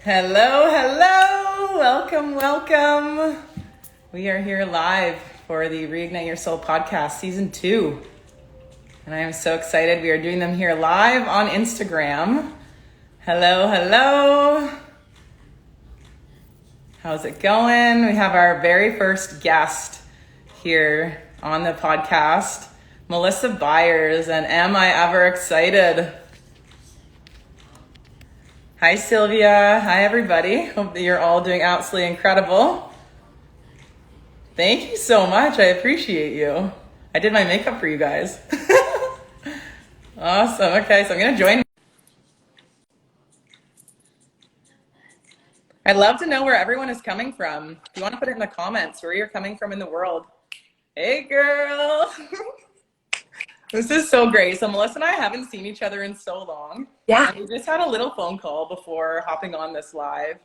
Hello, hello, welcome. We are here live for the Reignite Your Soul Podcast, Season 2. And I am so excited. We are doing them here live on Instagram. Hello. How's it going? We have our very first guest here on the podcast, Melissa Byers, and am I ever excited? Hi, Sylvia. Hi, everybody. Hope that you're all doing absolutely incredible. Thank you so much. I appreciate you. I did my makeup for you guys. Awesome. Okay, so I'm going to join. I'd love to know where everyone is coming from. If you want to put it in the comments where you're coming from in the world. Hey, girl. This is so great. So Melissa and I haven't seen each other in so long. Yeah. And we just had a little phone call before hopping on this live.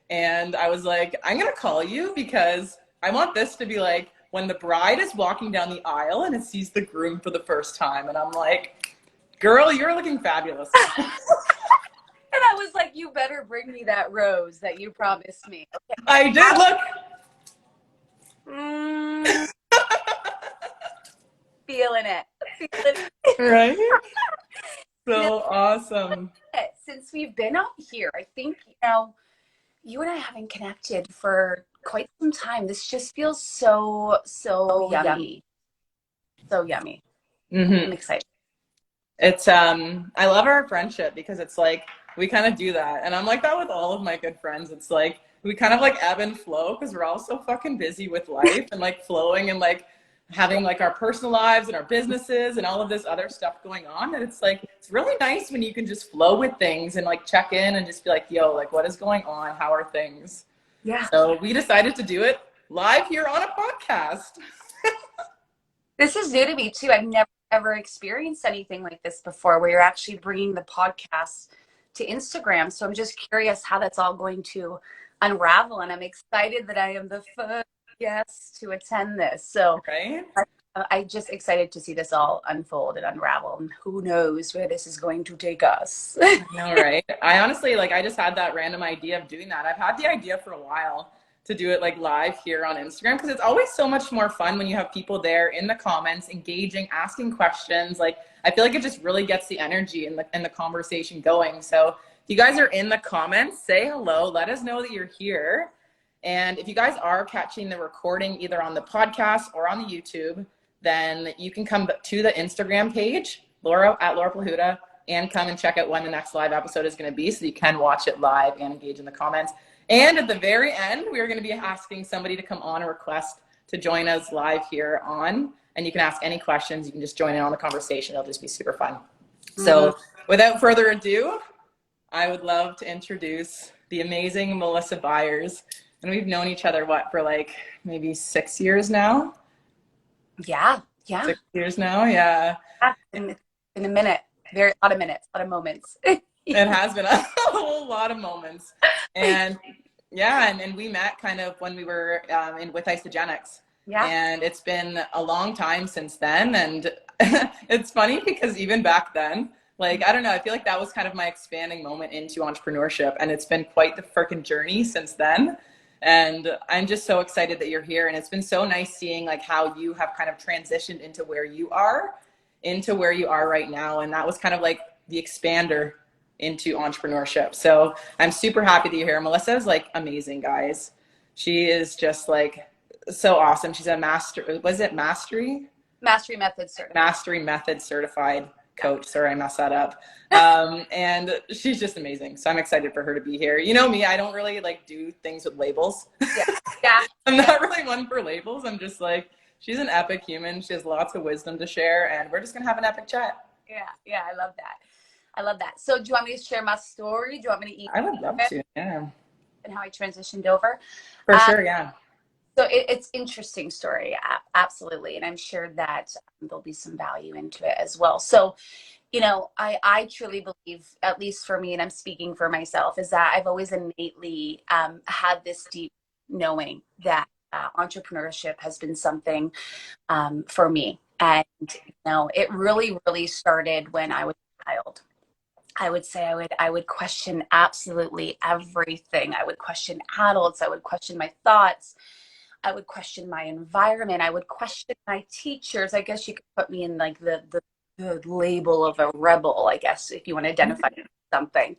And I was like, I'm going to call you because I want this to be like when the bride is walking down the aisle and it sees the groom for the first time. And I'm like, girl, you're looking fabulous. And I was like, you better bring me that rose that you promised me. Okay. I did, look. Feeling it. Right? So awesome. Since we've been on here, I think, you and I haven't connected for quite some time. This just feels so yummy. So yummy. Mm-hmm. I'm excited. It's, I love our friendship because it's like, we kind of do that. And I'm like that with all of my good friends. It's like, we kind of like ebb and flow because we're all so fucking busy with life and like flowing and like having like our personal lives and our businesses and all of this other stuff going on. And it's like, it's really nice when you can just flow with things and like check in and just be like, yo, like what is going on? How are things? Yeah. So we decided to do it live here on a podcast. This is new to me too. I've never ever experienced anything like this before where you're actually bringing the podcast to Instagram. So I'm just curious how that's all going to unravel. And I'm excited that I am the first guest to attend this. So Right? I'm just excited to see this all unfold and unravel. And who knows where this is going to take us. I know, right? I honestly, like, I just had that random idea of doing that. I've had the idea for a while to do it like live here on Instagram because it's always so much more fun when you have people there in the comments, engaging, asking questions. Like, I feel like it just really gets the energy and the conversation going. So if you guys are in the comments, say hello. Let us know that you're here. And if you guys are catching the recording either on the podcast or on the YouTube, then you can come to the Instagram page, Laura at Laura Plahuta, and come and check out when the next live episode is going to be so you can watch it live and engage in the comments. And at the very end, we are going to be asking somebody to come on a request to join us live here on. And you can ask any questions. You can just join in on the conversation. It'll just be super fun. Mm-hmm. So without further ado, I would love to introduce the amazing Melissa Byers. And we've known each other, for like maybe 6 years now? Yeah. 6 years now, yeah. In a minute. A lot of minutes, a lot of moments. It has been a whole lot of moments. And yeah, and we met kind of when we were with Isogenics. Yeah. And it's been a long time since then. And it's funny because even back then, like, I don't know, I feel like that was kind of my expanding moment into entrepreneurship. And it's been quite the freaking journey since then. And I'm just so excited that you're here. And it's been so nice seeing like how you have kind of transitioned into where you are right now. And that was kind of like the expander into entrepreneurship. So I'm super happy that you're here. Melissa is like amazing, guys. She is just like so awesome. She's a mastery method certified coach. Sorry, I messed that up. And she's just amazing. So I'm excited for her to be here. You know me, I don't really like do things with labels. Yeah. I'm not really one for labels. I'm just like, she's an epic human. She has lots of wisdom to share and we're just going to have an epic chat. Yeah. I love that. So do you want me to share my story? Do you want me to eat? I would love to, yeah. And how I transitioned over? For sure, yeah. So it's interesting story, absolutely. And I'm sure that there'll be some value into it as well. So, I truly believe, at least for me, and I'm speaking for myself, is that I've always innately had this deep knowing that entrepreneurship has been something for me. And, it really, really started when I was a child. I would say I would question absolutely everything. I would question adults. I would question my thoughts. I would question my environment. I would question my teachers. I guess you could put me in like the label of a rebel, I guess, if you want to identify something.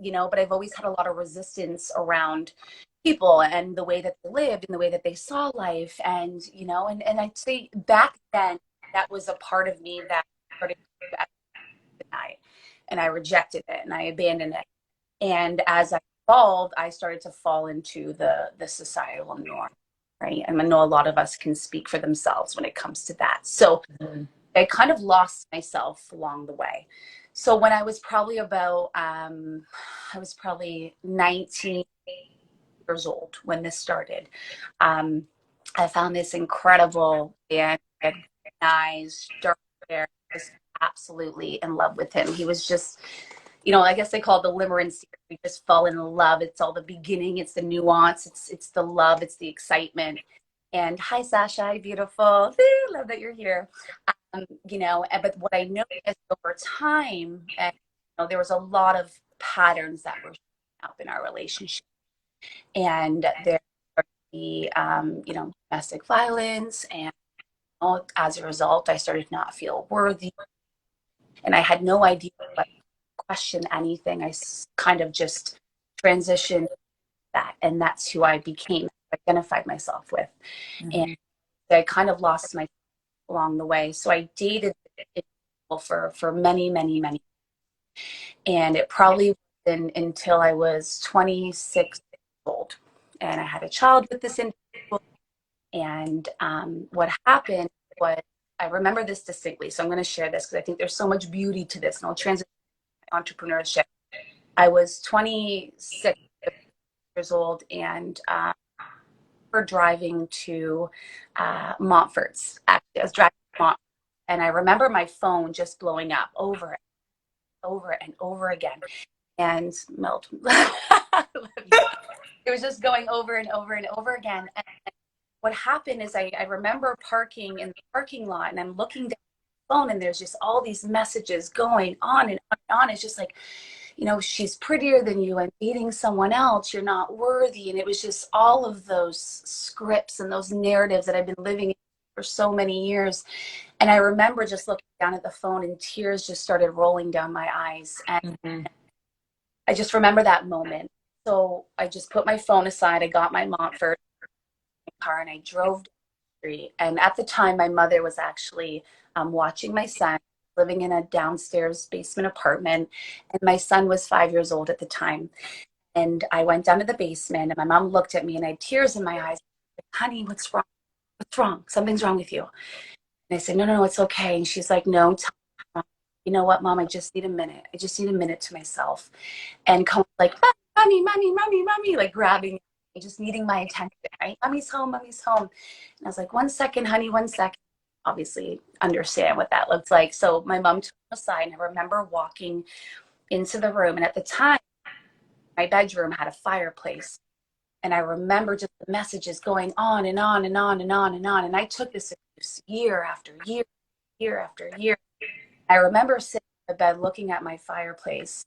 You know, but I've always had a lot of resistance around people and the way that they lived and the way that they saw life. And, you know, and I'd say back then that was a part of me that started to deny, and I rejected it and I abandoned it. And as I evolved, I started to fall into the societal norm, right? And I know a lot of us can speak for themselves when it comes to that. So I kind of lost myself along the way. So when I was probably about, I was probably 19 years old when this started. I found this incredible band, had eyes, dark hair, was absolutely in love with him. He was just, you know, I guess they call it the limerence. We just fall in love. It's all the beginning. It's the nuance. It's the love. It's the excitement. And hi, Sasha, hi, beautiful. Love that you're here. You know, but what I noticed over time, and you know, there was a lot of patterns that were showing up in our relationship, and there would be, you know, domestic violence, and you know, as a result, I started to not feel worthy, and I had no idea what to question anything. Kind of just transitioned that, and that's who I became, identified myself with, and I kind of lost my along the way. So I dated for many, many, many, and it probably wasn't until I was 26 years old, and I had a child with this individual. And what happened was, I remember this distinctly, so I'm going to share this because I think there's so much beauty to this, and I'll transition to entrepreneurship. I was 26 years old, and we're driving to Montfort's. Actually, I was driving to Montfort, and I remember my phone just blowing up over and over again. And Melt, it was just going over and over and over again. And what happened is I remember parking in the parking lot, and I'm looking down the phone, and there's just all these messages going on and on and on. It's just like, you know, she's prettier than you and dating someone else, you're not worthy. And it was just all of those scripts and those narratives that I've been living in for so many years. And I remember just looking down at the phone, and tears just started rolling down my eyes. And I just remember that moment. So I just put my phone aside. I got my Montfort car, and I drove down the street. And at the time, my mother was actually watching my son, living in a downstairs basement apartment. And my son was 5 years old at the time. And I went down to the basement, and my mom looked at me, and I had tears in my eyes. Like, honey, what's wrong? What's wrong? Something's wrong with you. And I said, no, no, no, it's okay. And she's like, no, you know what, Mom, I just need a minute. I just need a minute to myself. And Cohen's like, mommy, mommy, mommy, mommy, like grabbing me, just needing my attention, right? Mommy's home, mommy's home. And I was like, 1 second, honey, 1 second. Obviously understand what that looks like. So my mom took me aside, and I remember walking into the room. And at the time, my bedroom had a fireplace. And I remember just the messages going on and on and on and on and on. And I took this abuse year after year, year after year. I remember sitting in the bed looking at my fireplace,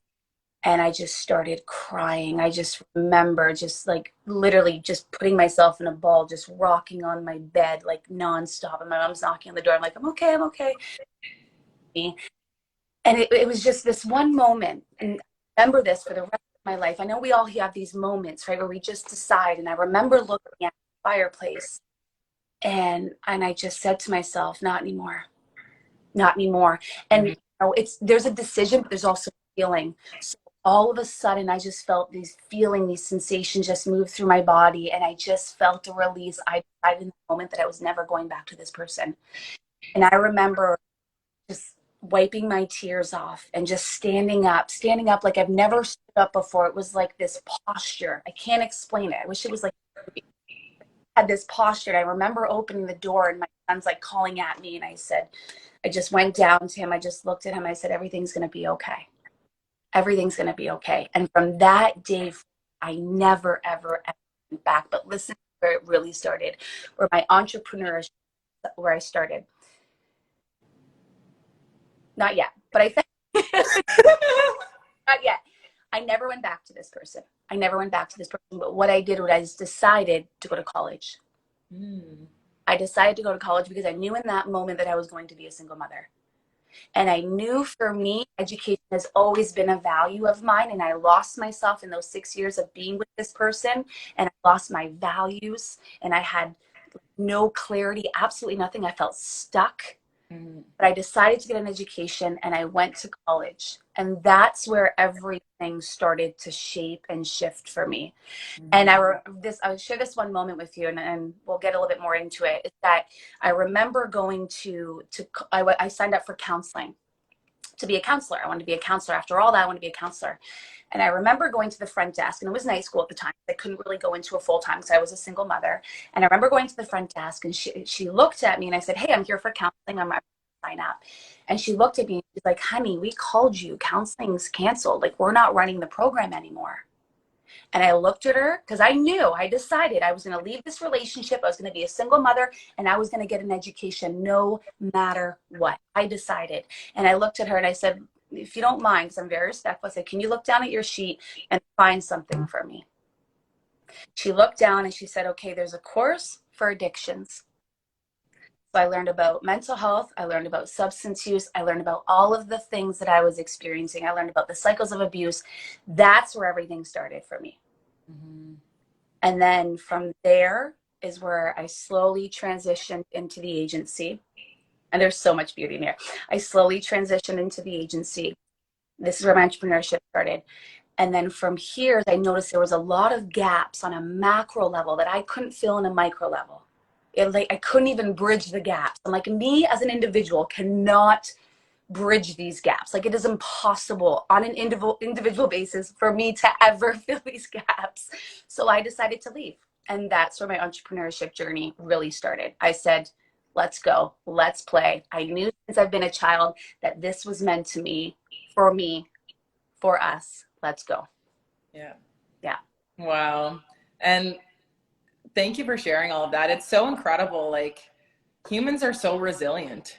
and I just started crying. I just remember just like literally just putting myself in a ball, just rocking on my bed like nonstop. And my mom's knocking on the door. I'm like, I'm okay, I'm okay. And it was just this one moment. And I remember this for the rest of my life. I know we all have these moments, right, where we just decide. And I remember looking at the fireplace, and I just said to myself, not anymore, not anymore. And you know, there's a decision, but there's also a feeling. So all of a sudden, I just felt these sensations just move through my body, and I just felt a release. I decided in the moment that I was never going back to this person. And I remember just wiping my tears off and just standing up like I've never stood up before. It was like this posture. I can't explain it. I wish it was like I had this posture. And I remember opening the door, and my son's like calling at me, and I just went down to him. I just looked at him. I said, everything's going to be okay. Everything's going to be okay. And from that day, I never, ever, ever went back. But listen to where it really started, where my entrepreneurship, where I started. Not yet, but I think Not yet. I never went back to this person. But what I did was I just decided to go to college. I decided to go to college because I knew in that moment that I was going to be a single mother. And I knew for me, education has always been a value of mine. And I lost myself in those 6 years of being with this person. And I lost my values. And I had no clarity, absolutely nothing. I felt stuck. But I decided to get an education and I went to college. And that's where everything started to shape and shift for me. And I'll share this one moment with you, and we'll get a little bit more into it. Is that I remember going I signed up for counseling to be a counselor. I wanted to be a counselor. After all that, I wanted to be a counselor. And I remember going to the front desk, and it was night school at the time. I couldn't really go into a full-time because I was a single mother. And I remember going to the front desk, and she looked at me and I said, "Hey, I'm here for counseling. I'm sign up." And she looked at me and she's like, "Honey, we called you. Counseling's canceled. Like, we're not running the program anymore." And I looked at her because I decided I was going to leave this relationship. I was going to be a single mother and I was going to get an education no matter what. I decided. And I looked at her and I said, "If you don't mind," because I'm very respectful, I said, "Can you look down at your sheet and find something for me?" She looked down and she said, "Okay, there's a course for addictions." So I learned about mental health. I learned about substance use. I learned about all of the things that I was experiencing. I learned about the cycles of abuse. That's where everything started for me. And then from there is where I slowly transitioned into the agency. And there's so much beauty in here. I slowly transitioned into the agency. This is where my entrepreneurship started. And then from here, I noticed there was a lot of gaps on a macro level that I couldn't fill in a micro level. I couldn't even bridge the gaps. I'm like, me as an individual cannot bridge these gaps. Like, it is impossible on an individual basis for me to ever fill these gaps. So I decided to leave. And that's where my entrepreneurship journey really started. I said, let's go, let's play. I knew since I've been a child that this was meant to me, for us. Let's go. Yeah. Wow. And thank you for sharing all of that. It's so incredible. Like, humans are so resilient,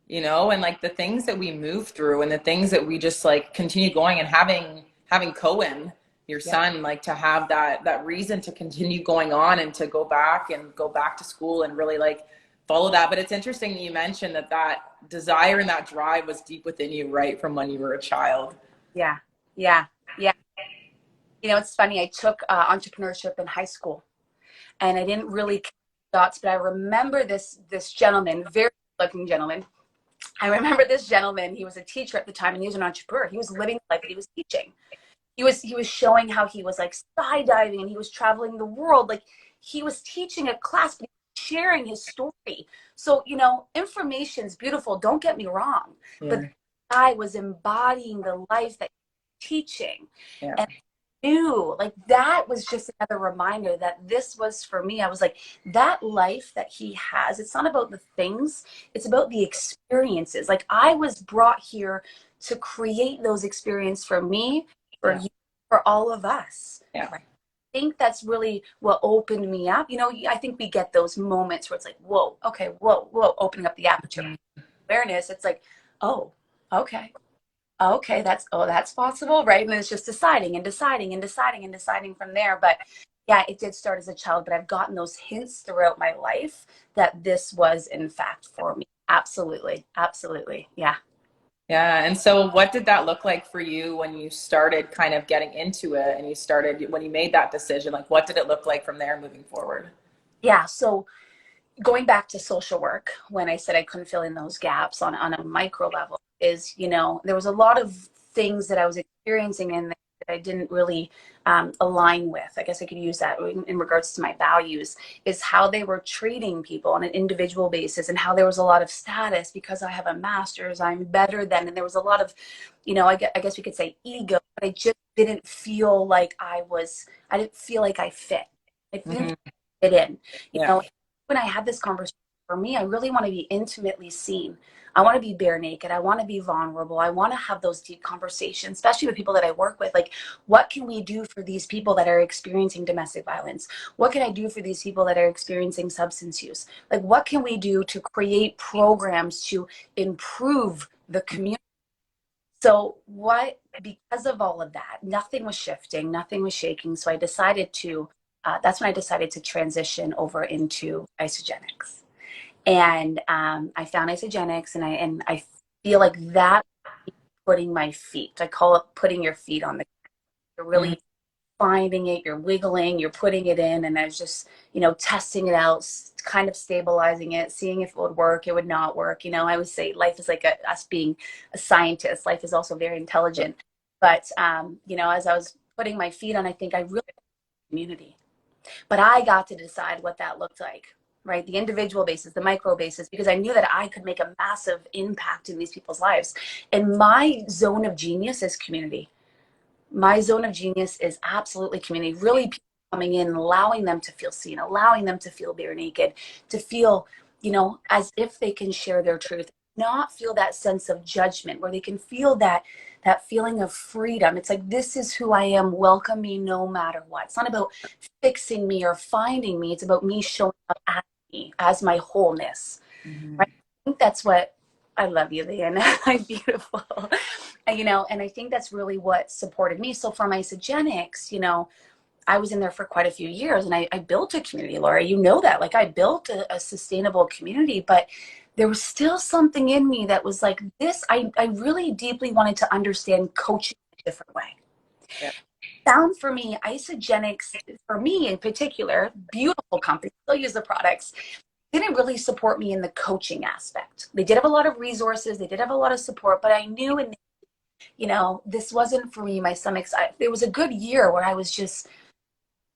and like the things that we move through and the things that we just like continue going, and having Cohen, your son, like to have that reason to continue going on and to go back to school and really like follow that. But it's interesting that you mentioned that desire and that drive was deep within you right from when you were a child. Yeah. It's funny. I took entrepreneurship in high school. And I didn't really connect dots, but I remember this gentleman, very good-looking gentleman. I remember this gentleman. He was a teacher at the time, and he was an entrepreneur. He was living the life that he was teaching. He was showing how he was like skydiving, and he was traveling the world. Like, he was teaching a class, but sharing his story. So, information's beautiful. Don't get me wrong, but the guy was embodying the life that he was teaching. And like, that was just another reminder that this was for me. I was like, that life that he has, it's not about the things, it's about the experiences. Like, I was brought here to create those experiences for me, for you, for all of us. Right? I think that's really what opened me up. I think we get those moments where it's like, whoa, okay, whoa, opening up the aperture. Awareness, it's like, oh, okay, that's possible, right? And then it's just deciding from there. But yeah, it did start as a child, but I've gotten those hints throughout my life that this was in fact for me. Absolutely. Yeah. And so what did that look like for you when you started kind of getting into it, and when you made that decision? Like, what did it look like from there moving forward? Yeah, so going back to social work, when I said I couldn't fill in those gaps on a micro level, is, there was a lot of things that I was experiencing in there that I didn't really align with. I guess I could use that in regards to my values, is how they were treating people on an individual basis, and how there was a lot of status because I have a master's, I'm better than, and there was a lot of, I guess we could say ego, but I just didn't feel like I didn't feel like I fit. I didn't fit in, when I had this conversation, for me, I really want to be intimately seen. I want to be bare naked. I want to be vulnerable. I want to have those deep conversations, especially with people that I work with. Like, what can we do for these people that are experiencing domestic violence? What can I do for these people that are experiencing substance use? Like, what can we do to create programs to improve the community So because of all of that, nothing was shifting, nothing was shaking. So I decided to, that's when I decided to transition over into isogenics. And I found isogenics, and I feel like that putting my feet, I call it putting your feet on the, you're really finding it, you're wiggling, you're putting it in. And I was just, testing it out, kind of stabilizing it, seeing if it would work, it would not work. I always say life is like us being a scientist. Life is also very intelligent. But, as I was putting my feet on, I think I really community. But I got to decide what that looked like, right? The individual basis, the micro basis, because I knew that I could make a massive impact in these people's lives. And my zone of genius is community. My zone of genius is absolutely community, really people coming in, allowing them to feel seen, allowing them to feel bare naked, to feel, as if they can share their truth, not feel that sense of judgment, where they can feel that feeling of freedom. It's like, this is who I am, welcome me no matter what. It's not about fixing me or finding me. It's about me showing up as me, as my wholeness. Right? I think that's what, I love you, Leanne. I'm beautiful. And I think that's really what supported me. So for my isogenics, I was in there for quite a few years, and I built a community, Laura. You know that. Like, I built a sustainable community, but there was still something in me that was like this. I really deeply wanted to understand coaching in a different way. Yeah. Found for me, isogenics, for me in particular, beautiful company, still use the products, didn't really support me in the coaching aspect. They did have a lot of resources, they did have a lot of support, but I knew, and this wasn't for me. My stomach's, there was a good year where I was just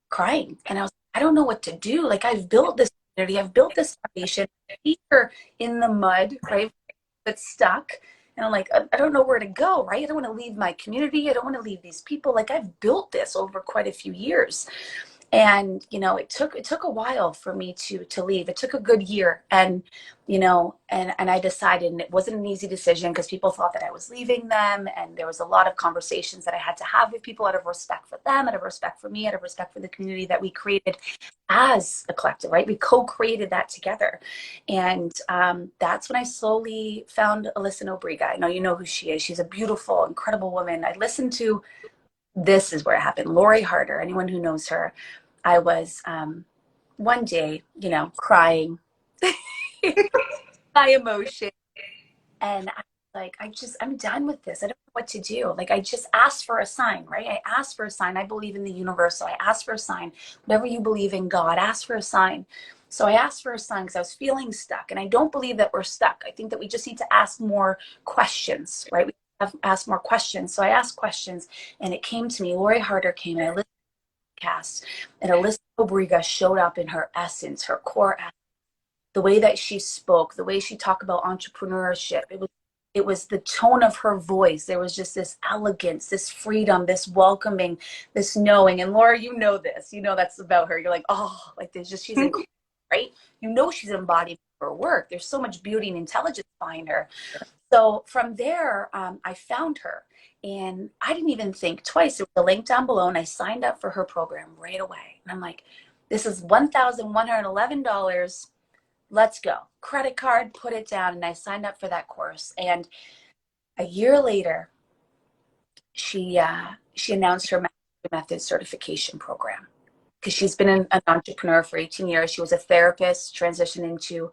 crying, and I was, I don't know what to do. Like, I've built this community, I've built this foundation, feet are in the mud, right? That's stuck. And I'm like, I don't know where to go, right? I don't want to leave my community. I don't want to leave these people. Like, I've built this over quite a few years. And it took a while for me to leave. It took a good year, and and I decided, and it wasn't an easy decision, because people thought that I was leaving them, and there was a lot of conversations that I had to have with people out of respect for them, out of respect for me, out of respect for the community that we created as a collective, right? We co-created that together. And that's when I slowly found Alyssa Nobriga. I know you know who she is. She's a beautiful, incredible woman. I listened to, this is where it happened, Lori Harder, anyone who knows her. I was one day, crying, my emotion. And I was like, I'm done with this. I don't know what to do. Like, I just asked for a sign, right? I asked for a sign. I believe in the universal. I asked for a sign. Whatever you believe in, God, ask for a sign. So I asked for a sign because I was feeling stuck. And I don't believe that we're stuck. I think that we just need to ask more questions, right? We have to ask more questions. So I asked questions, and it came to me. Lori Harder came, and I listened to the podcast, and Alyssa Nobriga showed up in her essence, her core essence. The way that she spoke, the way she talked about entrepreneurship, it was the tone of her voice. There was just this elegance, this freedom, this welcoming, this knowing. And Laura, you know this. That's about her. You're like, oh, like, there's just, she's incredible, right? She's embodied her work. There's so much beauty and intelligence behind her. So from there, I found her, and I didn't even think twice. There was a link down below, and I signed up for her program right away. And I'm like, this is $1,111. Let's go. Credit card, put it down. And I signed up for that course. And a year later, she announced her method certification program, because she's been an entrepreneur for 18 years. She was a therapist, transitioned into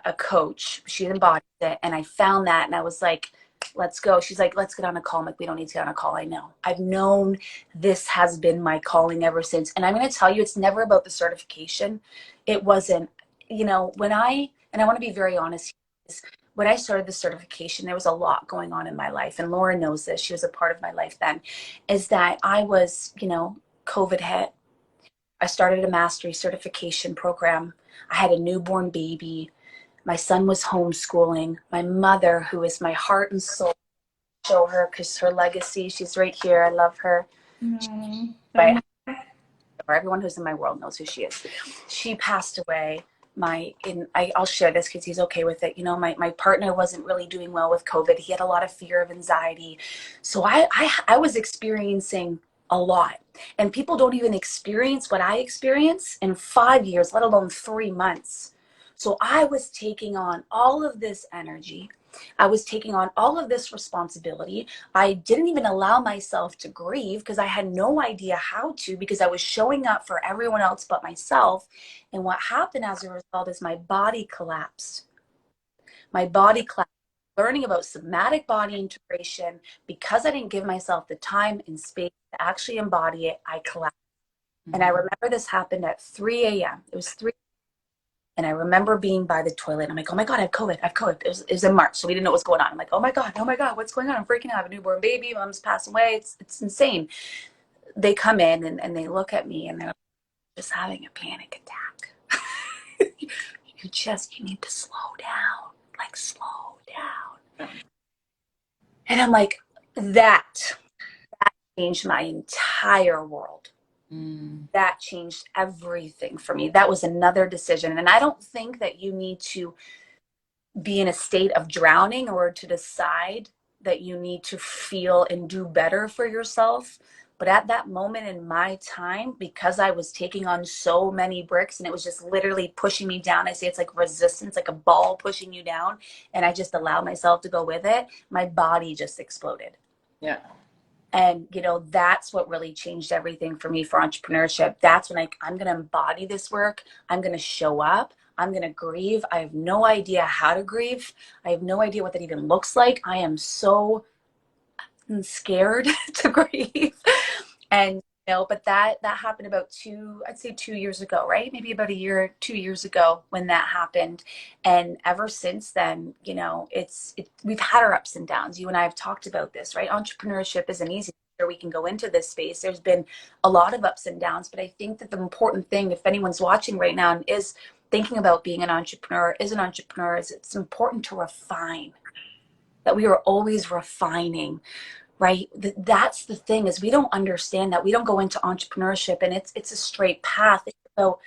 a coach. She embodied it. And I found that, and I was like, let's go. She's like, let's get on a call. I'm like, we don't need to get on a call. I know. I've known this has been my calling ever since. And I'm going to tell you, it's never about the certification. It wasn't, and I want to be very honest, when I started the certification, there was a lot going on in my life. And Laura knows this. She was a part of my life then, is that I was, COVID hit. I started a mastery certification program. I had a newborn baby. My son was homeschooling. My mother, who is my heart and soul, show her, because her legacy, she's right here. I love her. But everyone who's in my world knows who she is. She passed away. I'll share this because he's okay with it. My partner wasn't really doing well with COVID. He had a lot of fear of anxiety. So I was experiencing a lot. And people don't even experience what I experience in 5 years, let alone 3 months. So I was taking on all of this energy. I was taking on all of this responsibility. I didn't even allow myself to grieve because I had no idea how to, because I was showing up for everyone else but myself. And what happened as a result is my body collapsed. My body collapsed. Learning about somatic body integration, because I didn't give myself the time and space to actually embody it, I collapsed. And I remember this happened at 3 a.m. It was 3. And I remember being by the toilet. I'm like, oh my God, I have COVID. I have COVID. It was in March, so we didn't know what's going on. I'm like, oh my God, what's going on? I'm freaking out. I have a newborn baby. Mom's passing away. It's insane. They come in and they look at me and they're just having a panic attack. You need to slow down. Like, slow down. And I'm like, that changed my entire world. That changed everything for me. That was another decision. And I don't think that you need to be in a state of drowning or to decide that you need to feel and do better for yourself. But at that moment in my time, because I was taking on so many bricks and it was just literally pushing me down, I say it's like resistance, like a ball pushing you down. And I just allowed myself to go with it. My body just exploded. Yeah. And, you know, that's what really changed everything for me for entrepreneurship. That's when I'm going to embody this work. I'm going to show up. I'm going to grieve. I have no idea how to grieve. I have no idea what that even looks like. I am so scared to grieve. And, you know, but that happened about 2 years ago, right? Maybe about 2 years ago when that happened. And ever since then, you know, we've had our ups and downs. You and I have talked about this, right? Entrepreneurship isn't easy. We can go into this space. There's been a lot of ups and downs, but I think that the important thing, if anyone's watching right now and is thinking about being an entrepreneur, is it's important to refine, that we are always refining. Right? That's the thing, is we don't understand that. We don't go into entrepreneurship and it's a straight path. So,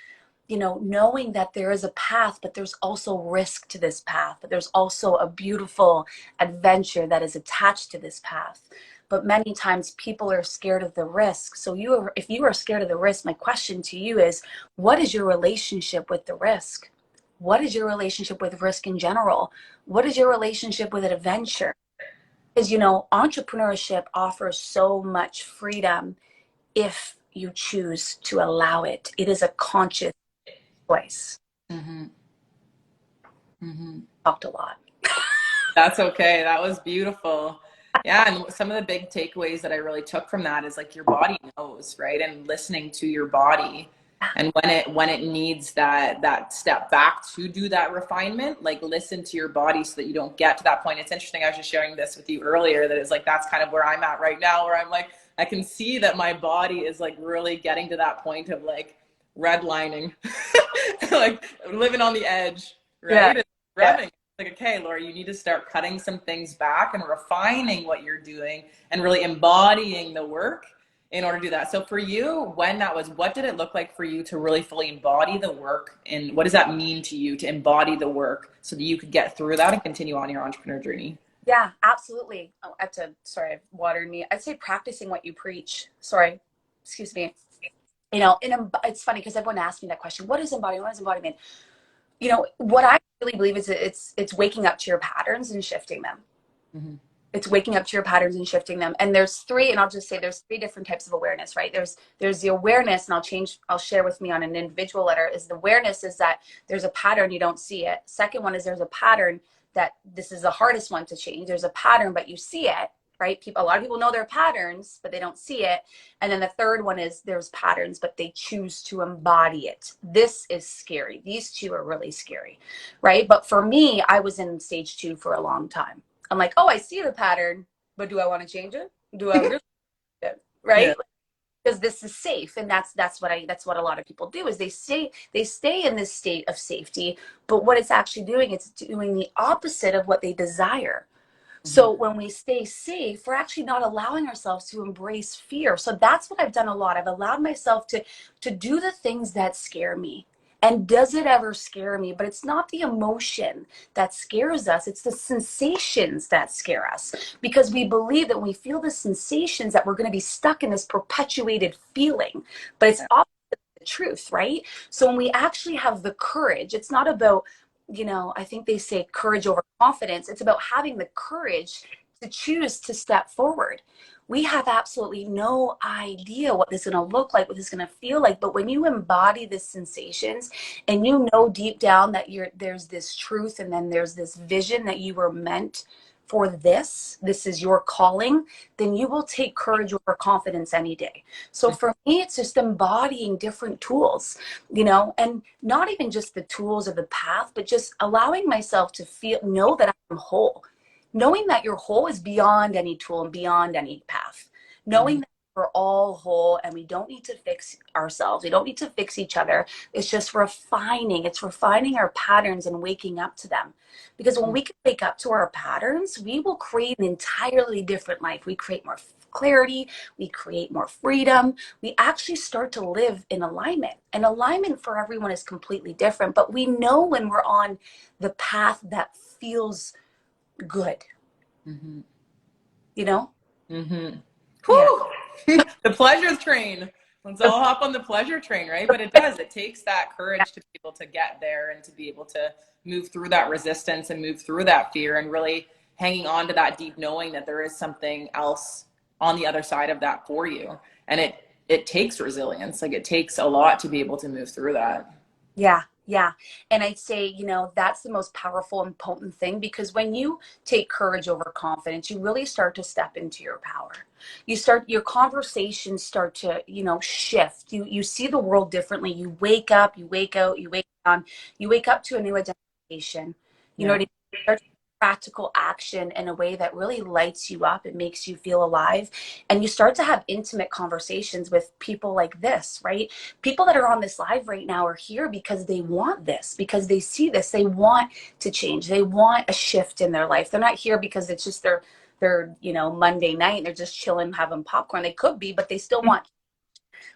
you know, knowing that there is a path, but there's also risk to this path, but there's also a beautiful adventure that is attached to this path. But many times people are scared of the risk. So if you are scared of the risk, my question to you is, what is your relationship with the risk? What is your relationship with risk in general? What is your relationship with an adventure? Because, you know, entrepreneurship offers so much freedom if you choose to allow it. It is a conscious choice. Talked a lot. That's okay. That was beautiful. Yeah. And some of the big takeaways that I really took from that is like your body knows, right? And listening to your body. And when it needs that step back to do that refinement, like listen to your body so that you don't get to that point. It's interesting. I was just sharing this with you earlier, that it's like, that's kind of where I'm at right now, where I'm like, I can see that my body is like really getting to that point of like redlining, like living on the edge, right? Yeah. Revving. Like, okay, Laura, you need to start cutting some things back and refining what you're doing and really embodying the work in order to do that. So for you, when that was, what did it look like for you to really fully embody the work? And what does that mean to you to embody the work so that you could get through that and continue on your entrepreneur journey? Yeah, absolutely. Oh, I have to, sorry, water in me. I'd say practicing what you preach. Sorry, excuse me. You know, it's funny because everyone asks me that question. What is embodiment? What is embodiment? You know, what I really believe is it's waking up to your patterns and shifting them. Mm-hmm. It's waking up to your patterns and shifting them. And there's 3, and I'll just say there's 3 different types of awareness, right? There's the awareness, and I'll share with me on an individual letter, is the awareness is that there's a pattern, you don't see it. Second one is there's a pattern that this is the hardest one to change. There's a pattern, but you see it, right? A lot of people know their patterns, but they don't see it. And then the third one is there's patterns, but they choose to embody it. This is scary. These 2 are really scary, right? But for me, I was in stage 2 for a long time. I'm like, oh, I see the pattern, but do I want to change it? Do I really change it? Right? Yeah. Because this is safe, and that's what a lot of people do, is they stay in this state of safety, but what it's actually doing, it's doing the opposite of what they desire. Mm-hmm. So when we stay safe, we're actually not allowing ourselves to embrace fear. So that's what I've done a lot. I've allowed myself to do the things that scare me. And does it ever scare me? But it's not the emotion that scares us. It's the sensations that scare us, because we believe that when we feel the sensations that we're going to be stuck in this perpetuated feeling. But it's opposite the truth, right? So when we actually have the courage, it's not about, I think they say courage over confidence. It's about having the courage to choose to step forward. We have absolutely no idea what this is going to look like, what this is going to feel like. But when you embody the sensations and you know deep down that there's this truth, and then there's this vision that you were meant for, this is your calling, then you will take courage over confidence any day. So for me, it's just embodying different tools, and not even just the tools of the path, but just allowing myself to know that I'm whole. Knowing that you're whole is beyond any tool and beyond any path. Knowing that we're all whole and we don't need to fix ourselves. We don't need to fix each other. It's just refining. It's refining our patterns and waking up to them. Because when we can wake up to our patterns, we will create an entirely different life. We create more clarity. We create more freedom. We actually start to live in alignment. And alignment for everyone is completely different. But we know when we're on the path that feels good. Whew. The pleasure train. Let's all hop on the pleasure train, right? But it takes that courage to be able to get there and to be able to move through that resistance and move through that fear, and really hanging on to that deep knowing that there is something else on the other side of that for you. And it takes resilience. Like, it takes a lot to be able to move through that. Yeah. And I'd say, that's the most powerful and potent thing, because when you take courage over confidence, you really start to step into your power. Your conversations start to, shift. You see the world differently. You wake up, you wake out, you wake on, you wake up to a new identification. You know what I mean? You start to practical action in a way that really lights you up and makes you feel alive. And you start to have intimate conversations with people like this, right? People that are on this live right now are here because they want this, because they see this, they want to change. They want a shift in their life. They're not here because it's just their Monday night and they're just chilling, having popcorn. They could be, but they still want,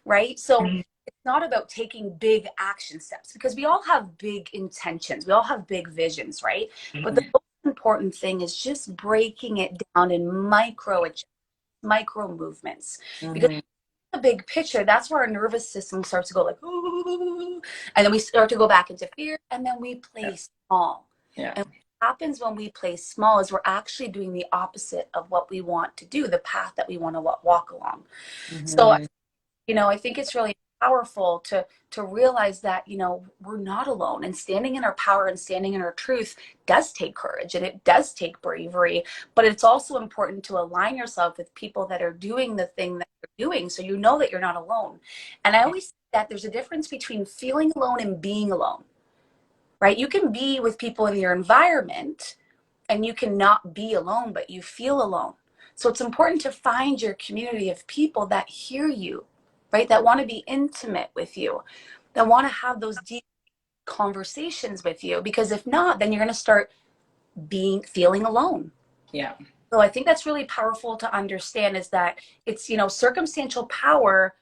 right? So it's not about taking big action steps, because we all have big intentions. We all have big visions, right? But the most important thing is just breaking it down in micro movements. Because the big picture, that's where our nervous system starts to go like, ooh, and then we start to go back into fear, and then we play small. And what happens when we play small is we're actually doing the opposite of what we want to do, the path that we want to walk along. So, I think it's really powerful to realize that, we're not alone, and standing in our power and standing in our truth does take courage, and it does take bravery, but it's also important to align yourself with people that are doing the thing that you're doing, so you know that you're not alone. And I always say that there's a difference between feeling alone and being alone, right? You can be with people in your environment and you cannot be alone, but you feel alone. So it's important to find your community of people that hear you, right? That want to be intimate with you, that want to have those deep conversations with you, because if not, then you're going to start feeling alone. Yeah. So I think that's really powerful to understand, is that it's, circumstantial power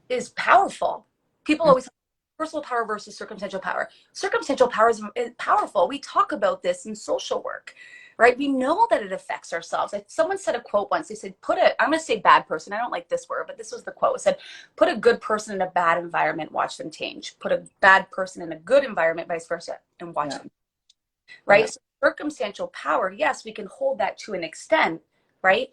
is powerful. People always personal power versus circumstantial power. Circumstantial power is powerful. We talk about this in social work, right? We know that it affects ourselves. Someone said a quote once. They said, I'm going to say bad person. I don't like this word, but this was the quote. It said, put a good person in a bad environment, watch them change. Put a bad person in a good environment, vice versa, and watch them. Right? So circumstantial power, yes, we can hold that to an extent, right?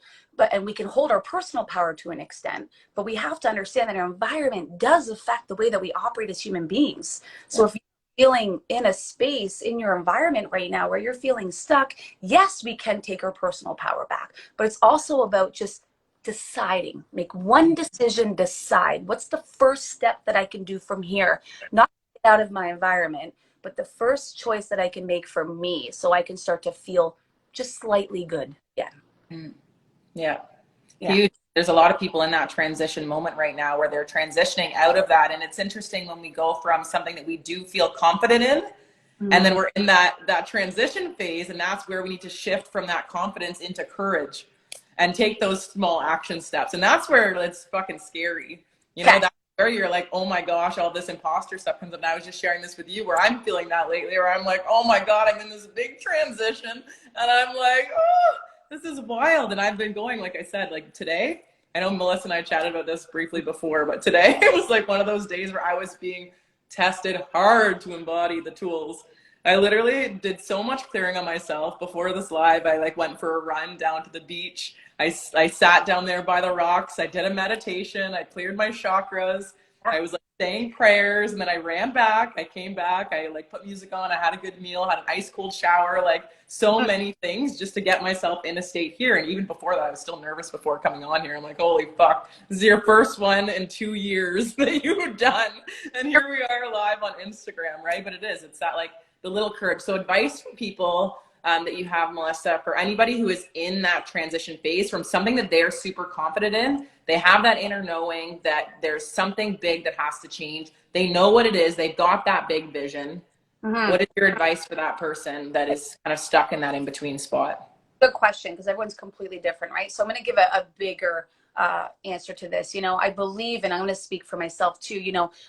And we can hold our personal power to an extent, but we have to understand that our environment does affect the way that we operate as human beings. So if you're feeling in a space in your environment right now where you're feeling stuck, yes, we can take our personal power back, but it's also about just deciding. Make one decision, decide. What's the first step that I can do from here? Not get out of my environment, but the first choice that I can make for me, so I can start to feel just slightly good again. Yeah. Huge. There's a lot of people in that transition moment right now where they're transitioning out of that. And it's interesting when we go from something that we do feel confident in, and then we're in that transition phase, and that's where we need to shift from that confidence into courage and take those small action steps. And that's where it's fucking scary. That's where you're like, oh my gosh, all this imposter stuff comes up. And I was just sharing this with you, where I'm feeling that lately, where I'm like, oh my God, I'm in this big transition. And I'm like, oh, this is wild. And I've been going, like I said, like today, I know Melissa and I chatted about this briefly before, but today it was like one of those days where I was being tested hard to embody the tools. I literally did so much clearing on myself before this live. I like went for a run down to the beach. I sat down there by the rocks. I did a meditation. I cleared my chakras. I was like saying prayers, and then I ran back. I came back. I like put music on. I had a good meal, had an ice cold shower, like so many things just to get myself in a state here. And even before that, I was still nervous before coming on here. I'm like, holy fuck, this is your first one in 2 years that you've done. And here we are live on Instagram, right? But it's that like the little courage. So advice from people that you have, Melissa, for anybody who is in that transition phase from something that they're super confident in, they have that inner knowing that there's something big that has to change. They know what it is. They've got that big vision. What is your advice for that person that is kind of stuck in that in-between spot? Good question, because everyone's completely different, right? So I'm going to give a bigger answer to this. I believe, and I'm going to speak for myself too,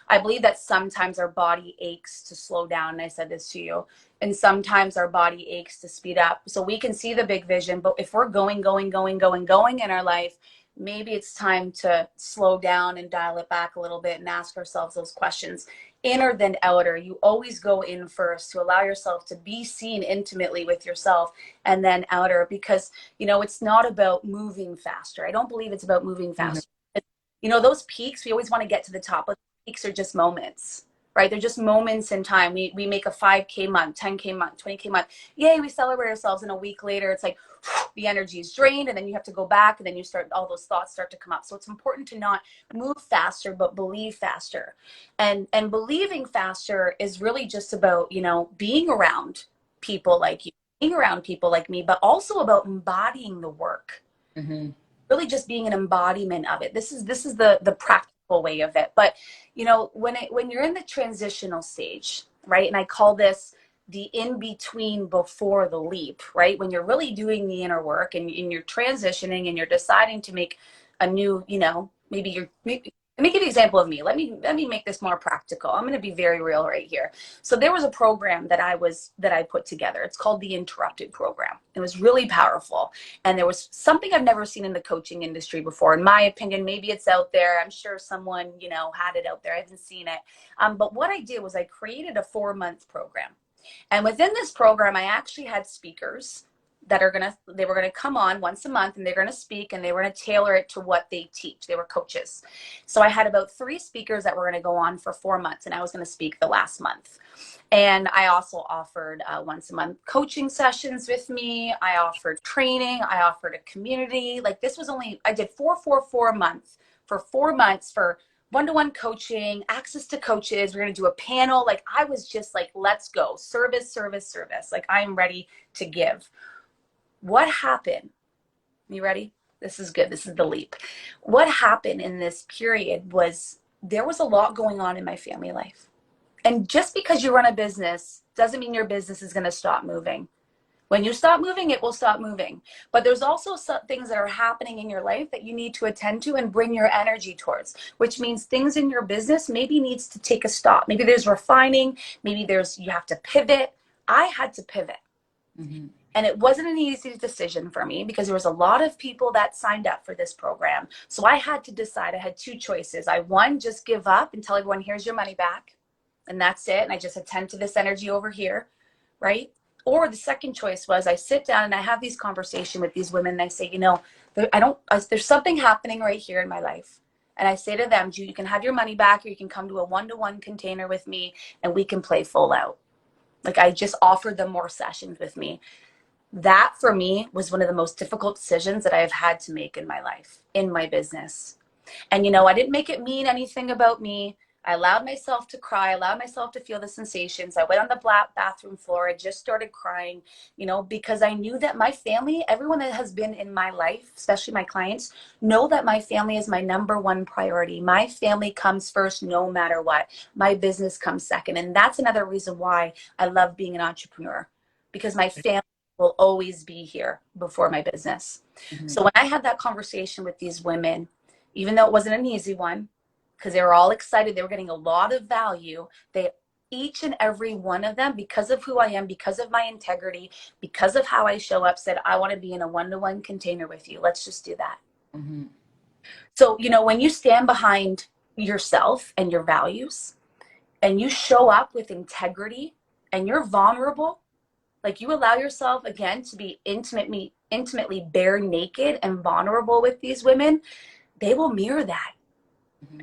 I believe that sometimes our body aches to slow down. And I said this to you. And sometimes our body aches to speed up. So we can see the big vision, but if we're going in our life, maybe it's time to slow down and dial it back a little bit and ask ourselves those questions. Inner then outer. You always go in first to allow yourself to be seen intimately with yourself, and then outer, because it's not about moving faster. I don't believe it's about moving faster. Those peaks, we always want to get to the top, but peaks are just moments, right? They're just moments in time. We make a 5K month, 10K month, 20K month. Yay, we celebrate ourselves. And a week later, it's like the energy is drained, and then you have to go back, and then all those thoughts start to come up. So it's important to not move faster, but believe faster. And believing faster is really just about, being around people like you, being around people like me, but also about embodying the work. Really just being an embodiment of it. This is the practical way of it. But when you're in the transitional stage, right? And I call this the in-between before the leap, right? When you're really doing the inner work and you're transitioning and you're deciding to make a new, let me give you an example of me. Let me make this more practical. I'm going to be very real right here. So there was a program that I put together. It's called the Interrupted program. It was really powerful. And there was something I've never seen in the coaching industry before. In my opinion, maybe it's out there. I'm sure someone, had it out there. I haven't seen it. But what I did was I created a 4-month program. And within this program, I actually had speakers that they were gonna come on once a month, and they're gonna speak, and they were gonna tailor it to what they teach. They were coaches. So I had about 3 speakers that were gonna go on for 4 months, and I was gonna speak the last month. And I also offered once a month coaching sessions with me. I offered training. I offered a community. Like I did 4 a month for 4 months for one-to-one coaching, access to coaches. We're going to do a panel. Like I was just like, let's go. Service. Like I'm ready to give. What happened? You ready? This is good. This is the leap. What happened in this period was there was a lot going on in my family life. And just because you run a business doesn't mean your business is going to stop moving. When you stop moving, it will stop moving. But there's also some things that are happening in your life that you need to attend to and bring your energy towards, which means things in your business maybe needs to take a stop. Maybe there's refining. Maybe you have to pivot. I had to pivot. And it wasn't an easy decision for me because there was a lot of people that signed up for this program. So I had to decide. I had 2 choices. One, just give up and tell everyone, here's your money back. And that's it. And I just attend to this energy over here, right? Or the second choice was I sit down and I have these conversations with these women, and I say, there's something happening right here in my life. And I say to them, you can have your money back, or you can come to a 1-to-1 container with me and we can play full out. Like I just offered them more sessions with me. That for me was one of the most difficult decisions that I have had to make in my life, in my business. And I didn't make it mean anything about me. I allowed myself to cry, allowed myself to feel the sensations. I went on the bathroom floor. I just started crying, because I knew that my family, everyone that has been in my life, especially my clients, know that my family is my number 1 priority. My family comes first no matter what. My business comes second. And that's another reason why I love being an entrepreneur, because my family will always be here before my business. So when I had that conversation with these women, even though it wasn't an easy one, because they were all excited, they were getting a lot of value. Each and every one of them, because of who I am, because of my integrity, because of how I show up, said, I want to be in a 1-to-1 container with you. Let's just do that. So, when you stand behind yourself and your values, and you show up with integrity and you're vulnerable, like you allow yourself again to be intimately bare naked and vulnerable with these women, they will mirror that.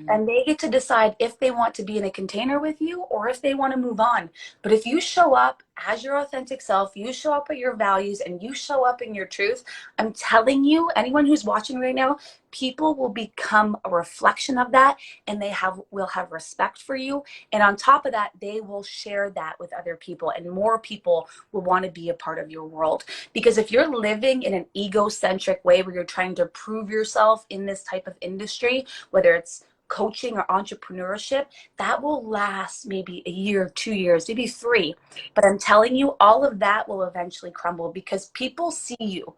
And they get to decide if they want to be in a container with you or if they want to move on. But if you show up as your authentic self, you show up with your values, and you show up in your truth, I'm telling you, anyone who's watching right now, people will become a reflection of that, and will have respect for you. And on top of that, they will share that with other people, and more people will want to be a part of your world. Because if you're living in an egocentric way where you're trying to prove yourself in this type of industry, whether it's coaching or entrepreneurship, that will last maybe a year, 2 years, maybe 3. But I'm telling you, all of that will eventually crumble because people see you.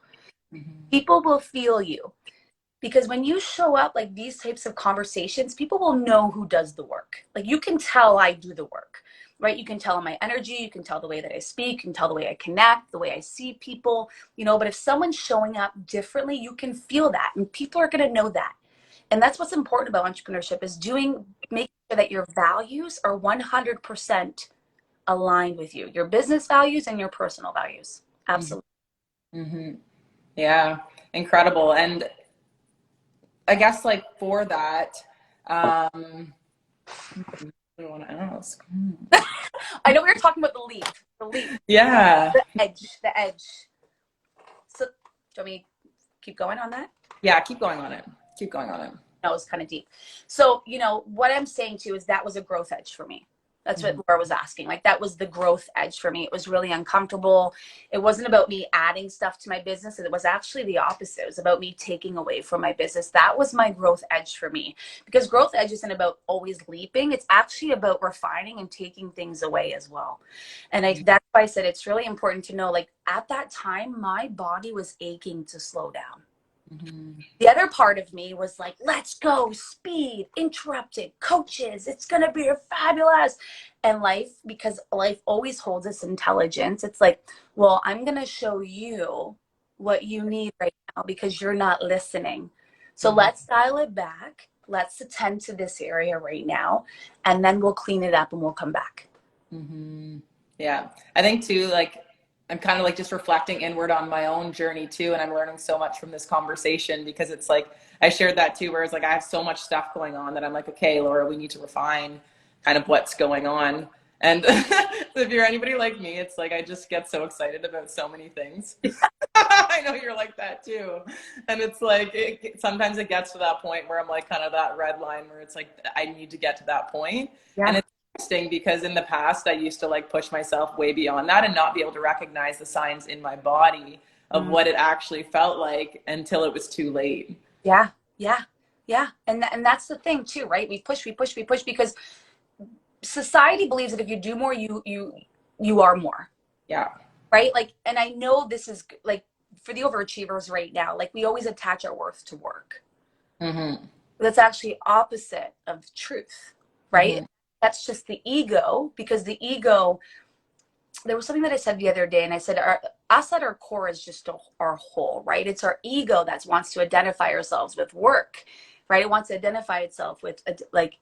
People will feel you. Because when you show up like these types of conversations, people will know who does the work. Like you can tell I do the work, right? You can tell my energy, you can tell the way that I speak, you can tell the way I connect, the way I see people, but if someone's showing up differently, you can feel that, and people are going to know that. And that's what's important about entrepreneurship is making sure that your values are 100% aligned with you, your business values and your personal values. Absolutely. Mm-hmm. Yeah, incredible. And I guess like for that, I don't know. I know we were talking about the leap, Yeah. the edge. So, do you want me to keep going on that? Yeah, keep going on it. Keep going on it. That was kind of deep. So, what I'm saying too is that was a growth edge for me. That's what Laura was asking. Like that was the growth edge for me. It was really uncomfortable. It wasn't about me adding stuff to my business. It was actually the opposite. It was about me taking away from my business. That was my growth edge for me, because growth edge isn't about always leaping. It's actually about refining and taking things away as well. And that's why I said it's really important to know, like at that time, my body was aching to slow down. The other part of me was like, let's go, speed, interrupted, coaches, it's going to be fabulous. And because life always holds its intelligence, it's like, well, I'm going to show you what you need right now because you're not listening. So let's dial it back. Let's attend to this area right now, and then we'll clean it up and we'll come back. Yeah. I think too, like, I'm kind of like just reflecting inward on my own journey too. And I'm learning so much from this conversation, because it's like, I shared that too, where it's like, I have so much stuff going on that I'm like, okay, Laura, we need to refine kind of what's going on. And if you're anybody like me, it's like, I just get so excited about so many things. I know you're like that too. And it's like, sometimes it gets to that point where I'm like kind of that red line where it's like, I need to get to that point. Yeah. And it's interesting because in the past I used to like push myself way beyond that and not be able to recognize the signs in my body of what it actually felt like until it was too late. Yeah. And that's the thing too, right? We push because society believes that if you do more, you are more. Yeah. Right? Like, and I know this is like for the overachievers right now, like we always attach our worth to work. That's actually opposite of truth, right? That's just the ego, because the ego, there was something that I said the other day, and I said us at our core is just our whole, right? It's our ego that wants to identify ourselves with work, right? It wants to identify itself with like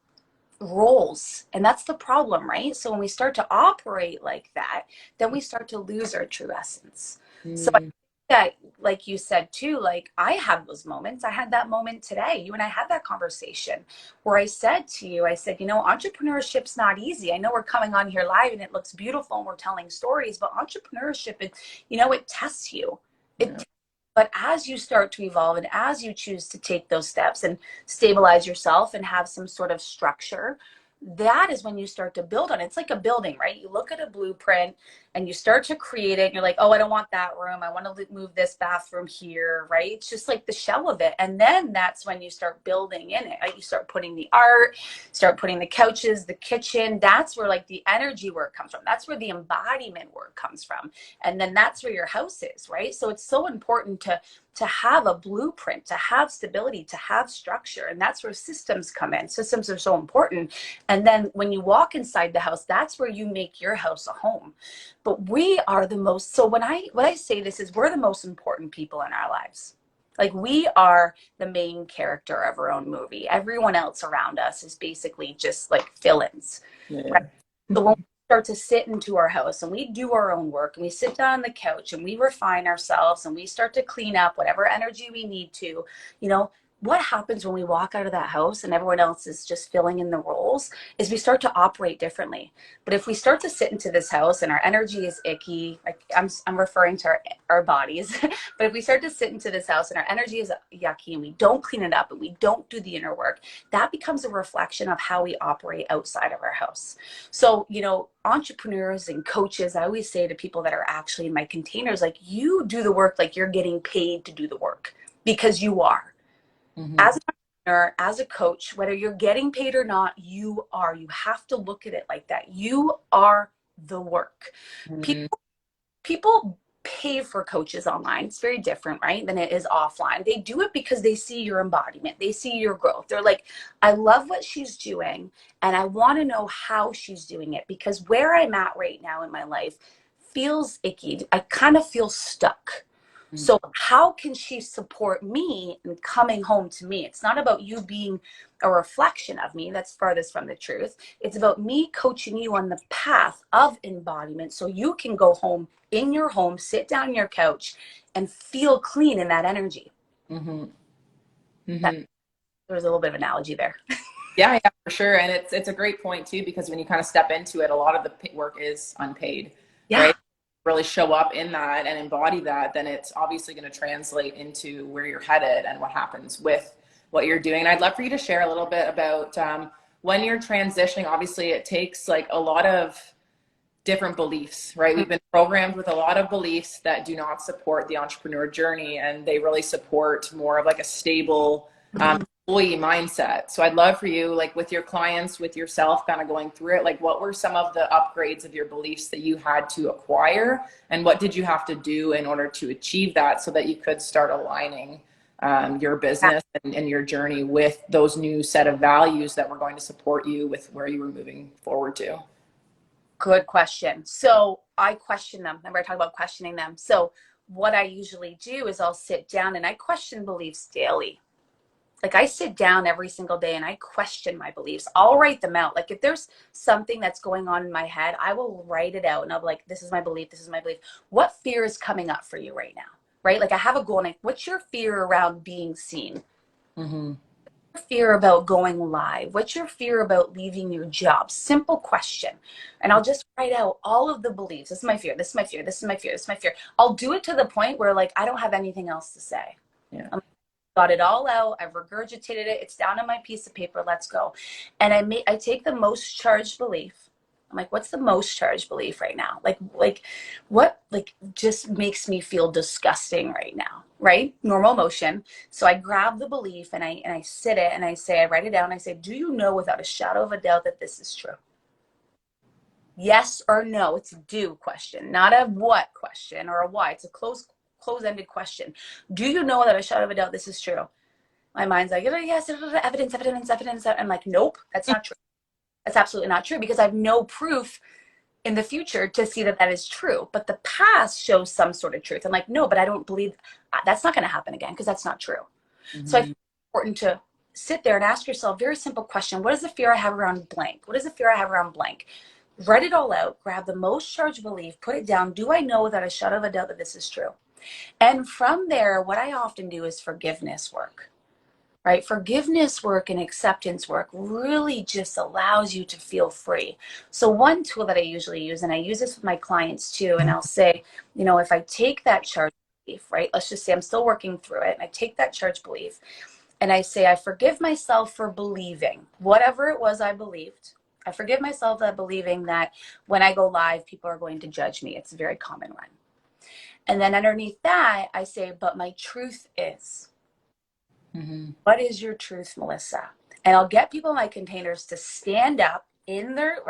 roles, and that's the problem, right? So when we start to operate like that, then we start to lose our true essence. So I think that, like you said too, like I have those moments. I had that moment today. You and I had that conversation where I said to you, entrepreneurship's not easy. I know we're coming on here live and it looks beautiful and we're telling stories, but entrepreneurship, it tests you. But as you start to evolve and as you choose to take those steps and stabilize yourself and have some sort of structure, that is when you start to build on it. It's like a building, right? You look at a blueprint and you start to create it. And you're like, oh, I don't want that room. I want to move this bathroom here, right? It's just like the shell of it. And then that's when you start building in it, right? You start putting the art, start putting the couches, the kitchen. That's where like the energy work comes from. That's where the embodiment work comes from. And then that's where your house is, right? So it's so important to have a blueprint, to have stability, to have structure. And that's where systems come in. Systems are so important. And then when you walk inside the house, that's where you make your house a home. But we are the most, so when I say this is we're the most important people in our lives. Like we are the main character of our own movie. Everyone else around us is basically just like fill-ins, right? Yeah. So when we start to sit into our house and we do our own work and we sit down on the couch and we refine ourselves and we start to clean up whatever energy we need to, you know, what happens when we walk out of that house and everyone else is just filling in the roles is we start to operate differently. But if we start to sit into this house and our energy is icky, like I'm referring to our bodies, but if we start to sit into this house and our energy is yucky and we don't clean it up and we don't do the inner work, that becomes a reflection of how we operate outside of our house. So, you know, entrepreneurs and coaches, I always say to people that are actually in my containers, like you do the work like you're getting paid to do the work because you are. As an entrepreneur, as a coach, whether you're getting paid or not, you are. You have to look at it like that. You are the work. People pay for coaches online. It's very different, right, than it is offline. They do it because they see your embodiment. They see your growth. They're like, I love what she's doing, and I want to know how she's doing it because where I'm at right now in my life feels icky. I kind of feel stuck. So how can she support me in coming home to me? It's not about you being a reflection of me. That's farthest from the truth. It's about me coaching you on the path of embodiment so you can go home in your home, sit down on your couch and feel clean in that energy. Mm-hmm. That, Mm-hmm. there was a little bit of analogy there. Yeah, for sure. And it's a great point too, because when you kind of step into it, a lot of the work is unpaid, Yeah. right? Really show up in that and embody that, then it's obviously going to translate into where you're headed and what happens with what you're doing. And I'd love for you to share a little bit about when you're transitioning. Obviously, it takes like a lot of different beliefs, right? We've been programmed with a lot of beliefs that do not support the entrepreneur journey, and they really support more of like a stable employee mindset. So I'd love for you, like with your clients, with yourself, kind of going through it, like what were some of the upgrades of your beliefs that you had to acquire, and what did you have to do in order to achieve that so that you could start aligning your business and your journey with those new set of values that were going to support you with where you were moving forward to? Good question. So I question them. Remember I talked about questioning them. So what I usually do is I'll sit down and I question beliefs daily. Like I sit down every single day and I question my beliefs. I'll write them out. Like if there's something that's going on in my head, I will write it out and I'll be like, this is my belief. This is my belief. What fear is coming up for you right now? Right? Like I have a goal and what's your fear around being seen? Mm-hmm. Fear about going live? What's your fear about leaving your job? Simple question. And I'll just write out all of the beliefs. This is my fear. This is my fear. This is my fear. This is my fear. I'll do it to the point where like I don't have anything else to say. Yeah. Got it all out. I've regurgitated it. It's down on my piece of paper. Let's go. And I take the most charged belief. I'm like, what's the most charged belief right now? Like what like just makes me feel disgusting right now, right? Normal emotion. So I grab the belief and I sit it and I say, I write it down. I say, do you know without a shadow of a doubt that this is true? Yes or no. It's a do question, not a what question or a why. It's a close-ended question. Do you know without a shadow of a doubt this is true? My mind's like, yes, evidence. I'm like, nope, that's not true. That's absolutely not true because I have no proof in the future to see that that is true. But the past shows some sort of truth. I'm like, no, but I don't believe that's not going to happen again because that's not true. Mm-hmm. So I think it's important to sit there and ask yourself a very simple question. What is the fear I have around blank? What is the fear I have around blank? Write it all out. Grab the most charged belief. Put it down. Do I know without a shadow of a doubt that this is true? And from there, what I often do is forgiveness work. Right? Forgiveness work and acceptance work really just allows you to feel free. So one tool that I usually use, and I use this with my clients too, and I'll say, you know, if I take that charged belief, right? Let's just say I'm still working through it, and I take that charged belief, and I say, I forgive myself for believing whatever it was I believed. I forgive myself for believing that when I go live, people are going to judge me. It's a very common one. And then underneath that, I say, but my truth is. Mm-hmm. What is your truth, Melissa? And I'll get people in my containers to stand up in their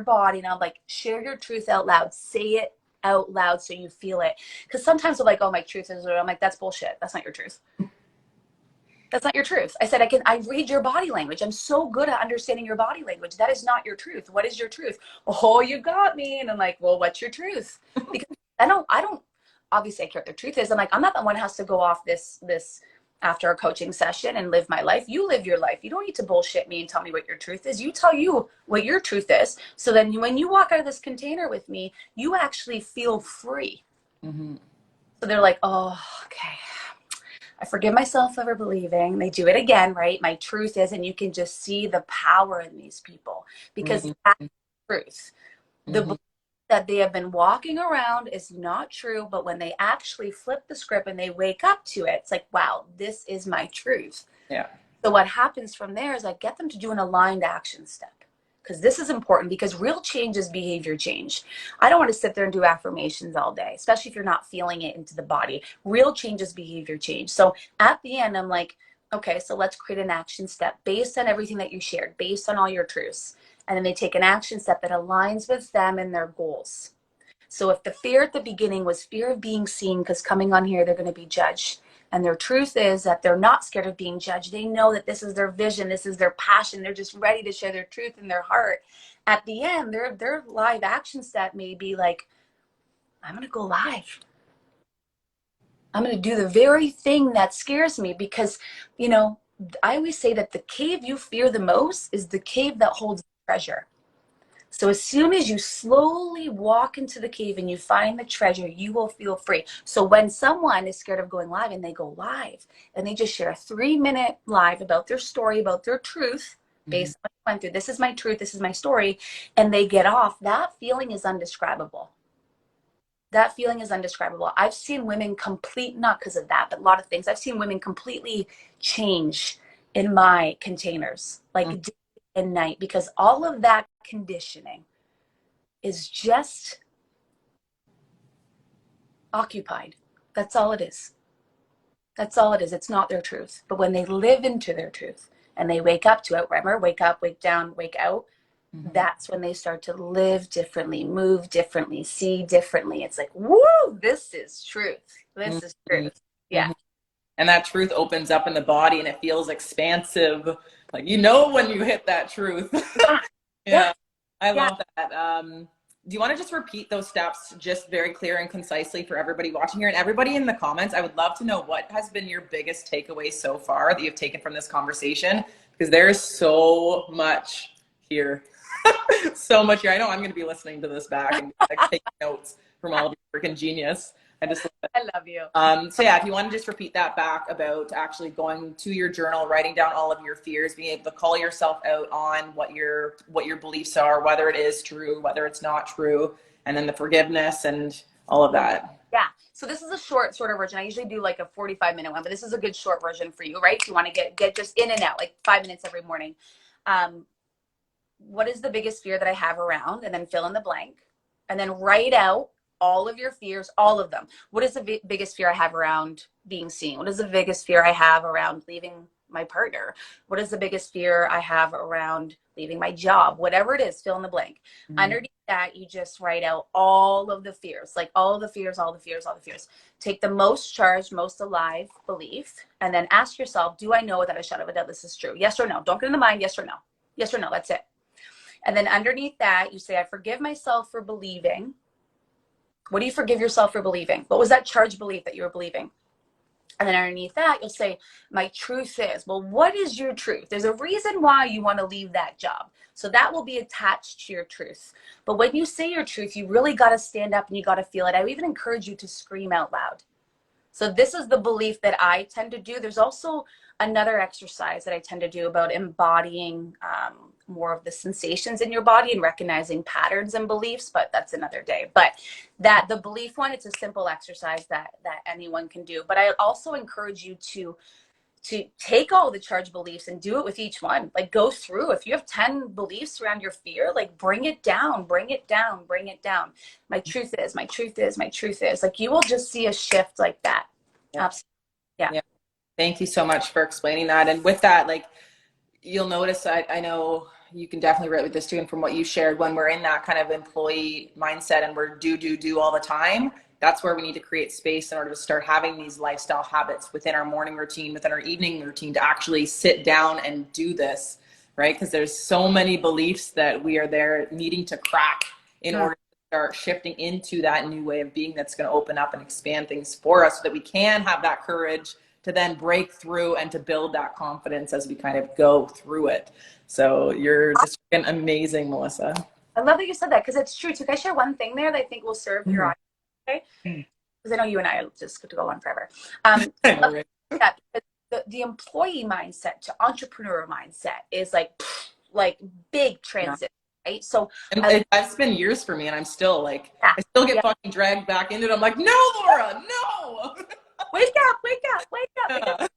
body, and I'll like, share your truth out loud. Say it out loud so you feel it. Because sometimes they're like, oh, my truth is, I'm like, that's bullshit. That's not your truth. That's not your truth. I said, I read your body language. I'm so good at understanding your body language. That is not your truth. What is your truth? Oh, you got me. And I'm like, well, what's your truth? Because obviously I care what their truth is. I'm like, I'm not the one who has to go off this after a coaching session and live my life. You live your life. You don't need to bullshit me and tell me what your truth is. You tell you what your truth is. So then when you walk out of this container with me, you actually feel free. Mm-hmm. So they're like, oh, okay. I forgive myself for believing. They do it again, right? My truth is, and you can just see the power in these people because Mm-hmm. that's the truth. The Mm-hmm. belief that they have been walking around is not true, but when they actually flip the script and they wake up to it, it's like, wow, this is my truth. Yeah. So what happens from there is I get them to do an aligned action step. Because this is important, because real change is behavior change. I don't want to sit there and do affirmations all day, especially if you're not feeling it into the body. Real change is behavior change. So at the end, I'm like, okay, so let's create an action step based on everything that you shared, based on all your truths. And then they take an action step that aligns with them and their goals. So if the fear at the beginning was fear of being seen, because coming on here, they're going to be judged. And their truth is that they're not scared of being judged. They know that this is their vision. This is their passion. They're just ready to share their truth in their heart. At the end, their live action step may be like, I'm going to go live. I'm going to do the very thing that scares me because, you know, I always say that the cave you fear the most is the cave that holds the treasure. So as soon as you slowly walk into the cave and you find the treasure, you will feel free. So when someone is scared of going live and they go live and they just share a 3-minute live about their story, about their truth, based on what I went through, this is my truth, this is my story, and they get off, that feeling is undescribable. That feeling is undescribable. I've seen women not because of that, but a lot of things. I've seen women completely change in my containers, like day and night, because all of that conditioning is just occupied. That's all it is. That's all it is. It's not their truth. But when they live into their truth and they wake up to it, remember, wake up, wake down, wake out, that's when they start to live differently, move differently, see differently. It's like, woo, this is truth. This is truth. Yeah. And that truth opens up in the body and it feels expansive. Like, you know, when you hit that truth. Yeah. I love that. Do you want to just repeat those steps just very clear and concisely for everybody watching here and everybody in the comments? I would love to know what has been your biggest takeaway so far that you've taken from this conversation, because there is so much here. So much here. I know I'm going to be listening to this back and like, taking notes from all of your freaking genius. I love you. So yeah, if you want to just repeat that back about actually going to your journal, writing down all of your fears, being able to call yourself out on what your beliefs are, whether it is true, whether it's not true, and then the forgiveness and all of that. Yeah. So this is a short sort of version. I usually do like a 45-minute one, but this is a good short version for you, right? If you want to get just in and out, like 5 minutes every morning. What is the biggest fear that I have around? And then fill in the blank. And then write out all of your fears, all of them. What is the biggest fear I have around being seen? What is the biggest fear I have around leaving my partner? What is the biggest fear I have around leaving my job? Whatever it is, fill in the blank. Underneath that, you just write out all of the fears, like all the fears, all the fears, all the fears. Take the most charged, most alive belief, and then ask yourself, do I know that I should have doubt this is true? Yes or no? Don't get in the mind, yes or no. Yes or no, that's it. And then underneath that, you say, I forgive myself for believing. What do you forgive yourself for believing? What was that charged belief that you were believing? And then underneath that, you'll say, my truth is. Well, what is your truth? There's a reason why you want to leave that job. So that will be attached to your truth. But when you say your truth, you really got to stand up and you got to feel it. I even encourage you to scream out loud. So this is the belief that I tend to do. There's also another exercise that I tend to do about embodying more of the sensations in your body and recognizing patterns and beliefs, but that's another day. But that the belief one, it's a simple exercise that anyone can do. But I also encourage you to take all the charged beliefs and do it with each one. Like go through, if you have 10 beliefs around your fear, like bring it down, bring it down, bring it down. My truth is, my truth is, my truth is. Like you will just see a shift like that. Yeah. Absolutely. Yeah. Thank you so much for explaining that. And with that, like you'll notice, I know you can definitely relate with this too. And from what you shared, when we're in that kind of employee mindset and we're do all the time, that's where we need to create space in order to start having these lifestyle habits within our morning routine, within our evening routine, to actually sit down and do this, right? Because there's so many beliefs that we are there needing to crack in order to start shifting into that new way of being that's going to open up and expand things for us so that we can have that courage to then break through and to build that confidence as we kind of go through it. So you're just amazing, Melissa. I love that you said that, because it's true too. Can I share one thing there that I think will serve your audience? Okay? Because I know you and I are just going to go on forever. That the employee mindset to entrepreneur mindset is like big transition, right? So it's been years for me, and I'm still like, I still get fucking dragged back into it. I'm like, no, Laura, no. Wake up.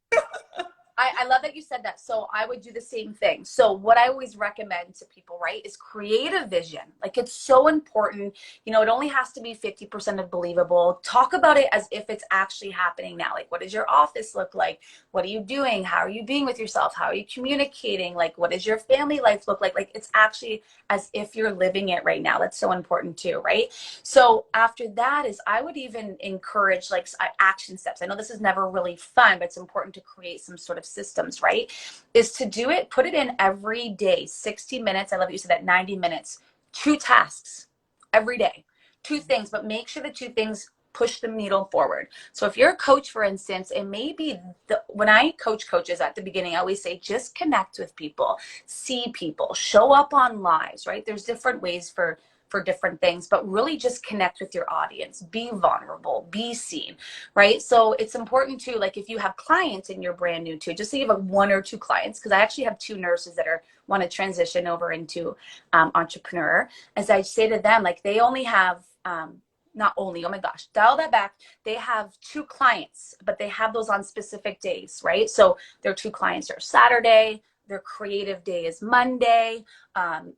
I love that you said that. So I would do the same thing. So what I always recommend to people, right, is create a vision. Like, it's so important. You know, it only has to be 50% of believable. Talk about it as if it's actually happening now. Like, what does your office look like? What are you doing? How are you being with yourself? How are you communicating? Like, what does your family life look like? Like, it's actually as if you're living it right now. That's so important too, right? So after that is, I would even encourage like action steps. I know this is never really fun, but it's important to create some sort of systems, right? Is to do it, put it in every day, 60 minutes. I love that you said that, 90 minutes, 2 tasks every day, 2 things, but make sure the 2 things push the needle forward. So if you're a coach, for instance, it may be when I coach coaches at the beginning, I always say, just connect with people, see people, show up on lives, right? There's different ways for different things, but really just connect with your audience, be vulnerable, be seen, right? So it's important too, like if you have clients and you're brand new too, just say you have 1 or 2 clients, because I actually have 2 nurses that want to transition over into entrepreneur. As I say to them, like they only have, not only, oh my gosh, dial that back. They have 2 clients, but they have those on specific days, right? So their 2 clients are Saturday, their creative day is Monday,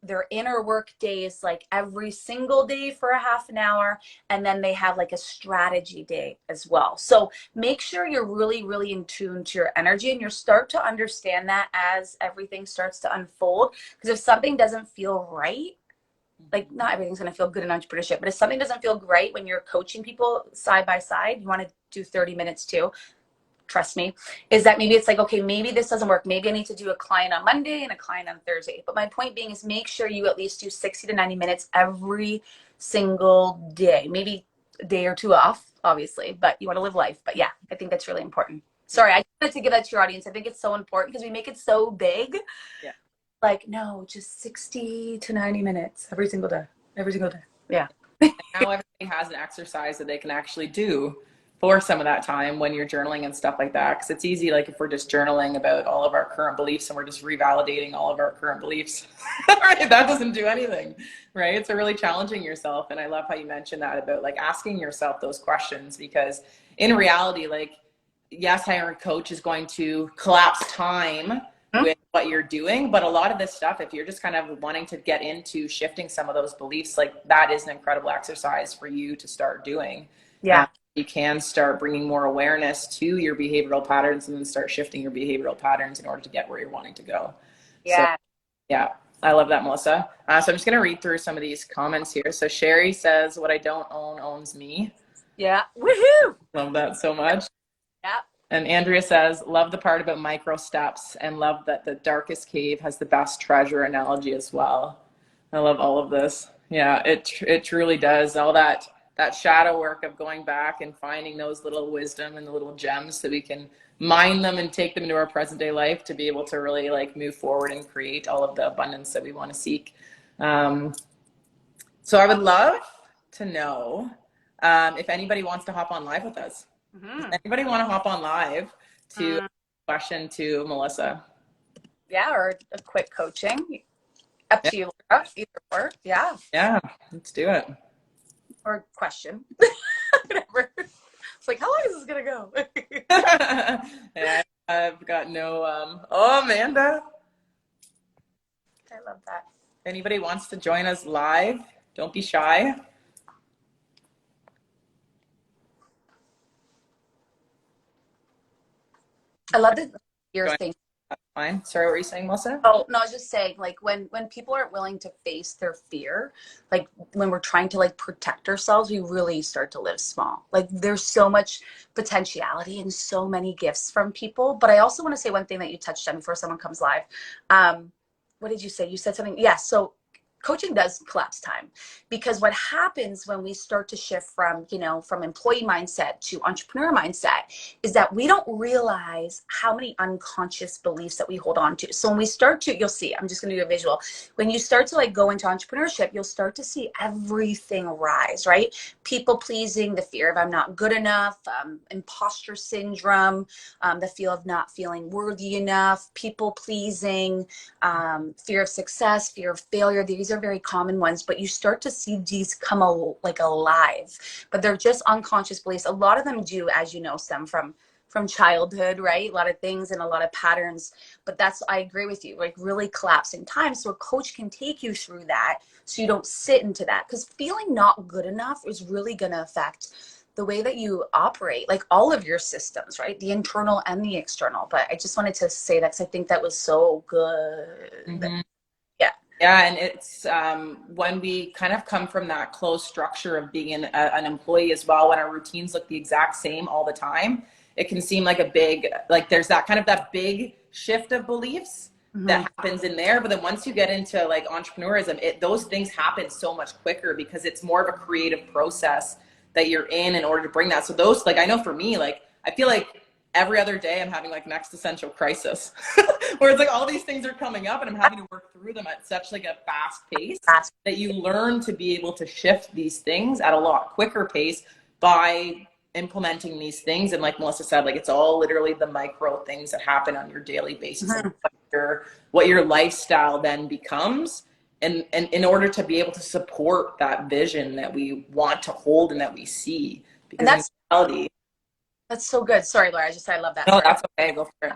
their inner work day is like every single day for a half an hour, and then they have like a strategy day as well. So make sure you're really, really in tune to your energy, and you start to understand that as everything starts to unfold. Because if something doesn't feel right, like not everything's going to feel good in entrepreneurship, but if something doesn't feel great when you're coaching people side by side, you want to do 30 minutes too. Trust me, is that maybe it's like, okay, maybe this doesn't work. Maybe I need to do a client on Monday and a client on Thursday. But my point being is make sure you at least do 60 to 90 minutes every single day. Maybe a day or 2 off, obviously, but you want to live life. But yeah, I think that's really important. Sorry, I wanted to give that to your audience. I think it's so important because we make it so big. Yeah. Like, no, just 60 to 90 minutes every single day. Every single day. Yeah. And now everybody has an exercise that they can actually do for some of that time when you're journaling and stuff like that. Because it's easy, like if we're just journaling about all of our current beliefs and we're just revalidating all of our current beliefs, right? That doesn't do anything, right? So really challenging yourself. And I love how you mentioned that about like asking yourself those questions, because in reality, like, yes, hiring a coach is going to collapse time with what you're doing, but a lot of this stuff, if you're just kind of wanting to get into shifting some of those beliefs, like that is an incredible exercise for you to start doing. Yeah. You can start bringing more awareness to your behavioral patterns and then start shifting your behavioral patterns in order to get where you're wanting to go. Yeah. So, yeah, I love that, Melissa. So I'm just going to read through some of these comments here. So Sherry says, what I don't own owns me. Yeah. Woohoo! Love that so much. Yeah. And Andrea says, love the part about micro steps and love that the darkest cave has the best treasure analogy as well. I love all of this. Yeah, it truly does. All that shadow work of going back and finding those little wisdom and the little gems so we can mine them and take them into our present day life to be able to really like move forward and create all of the abundance that we want to seek. So I would love to know if anybody wants to hop on live with us. Does anybody want to hop on live to question to Melissa? Yeah, or a quick coaching. Up to you, Laura. Either or. Yeah. Yeah, let's do it. Or question. Whatever. It's like, how long is this gonna go? Yeah, I've got no oh, Amanda. I love that. If anybody wants to join us live, don't be shy. I love the fear thing. That's fine. Sorry, what were you saying, Melissa? Oh, no, I was just saying, like, when people aren't willing to face their fear, like, when we're trying to, like, protect ourselves, we really start to live small. Like, there's so much potentiality and so many gifts from people. But I also want to say one thing that you touched on before someone comes live. What did you say? You said something. Yeah, so coaching does collapse time, because what happens when we start to shift from, from employee mindset to entrepreneur mindset is that we don't realize how many unconscious beliefs that we hold on to. So when we start to, you'll see, I'm just going to do a visual. When you start to like go into entrepreneurship, you'll start to see everything rise, right? People pleasing, the fear of I'm not good enough, imposter syndrome, the feel of not feeling worthy enough, people pleasing, fear of success, fear of failure. These are very common ones, but you start to see these come alive, but they're just unconscious beliefs. A lot of them do, as you know, stem from childhood, right? A lot of things and a lot of patterns, but I agree with you, like really collapsing time. So a coach can take you through that so you don't sit into that, because feeling not good enough is really going to affect the way that you operate, like all of your systems, right? The internal and the external. But I just wanted to say that because I think that was so good. Mm-hmm. Yeah. Yeah, and it's when we kind of come from that close structure of being an employee as well, when our routines look the exact same all the time, it can seem like there's that big shift of beliefs that happens in there. But then once you get into like entrepreneurism, those things happen so much quicker because it's more of a creative process that you're in order to bring that. So those, like, I know for me, like, I feel like every other day I'm having like an existential crisis where it's like all these things are coming up and I'm having to work through them at such like a fast pace that you learn to be able to shift these things at a lot quicker pace by implementing these things. And like Melissa said, like, it's all literally the micro things that happen on your daily basis and what your lifestyle then becomes. And in order to be able to support that vision that we want to hold and that we see, because that's in reality, that's so good. Sorry, Laura. I love that. No, Sorry. that's okay. Go for it.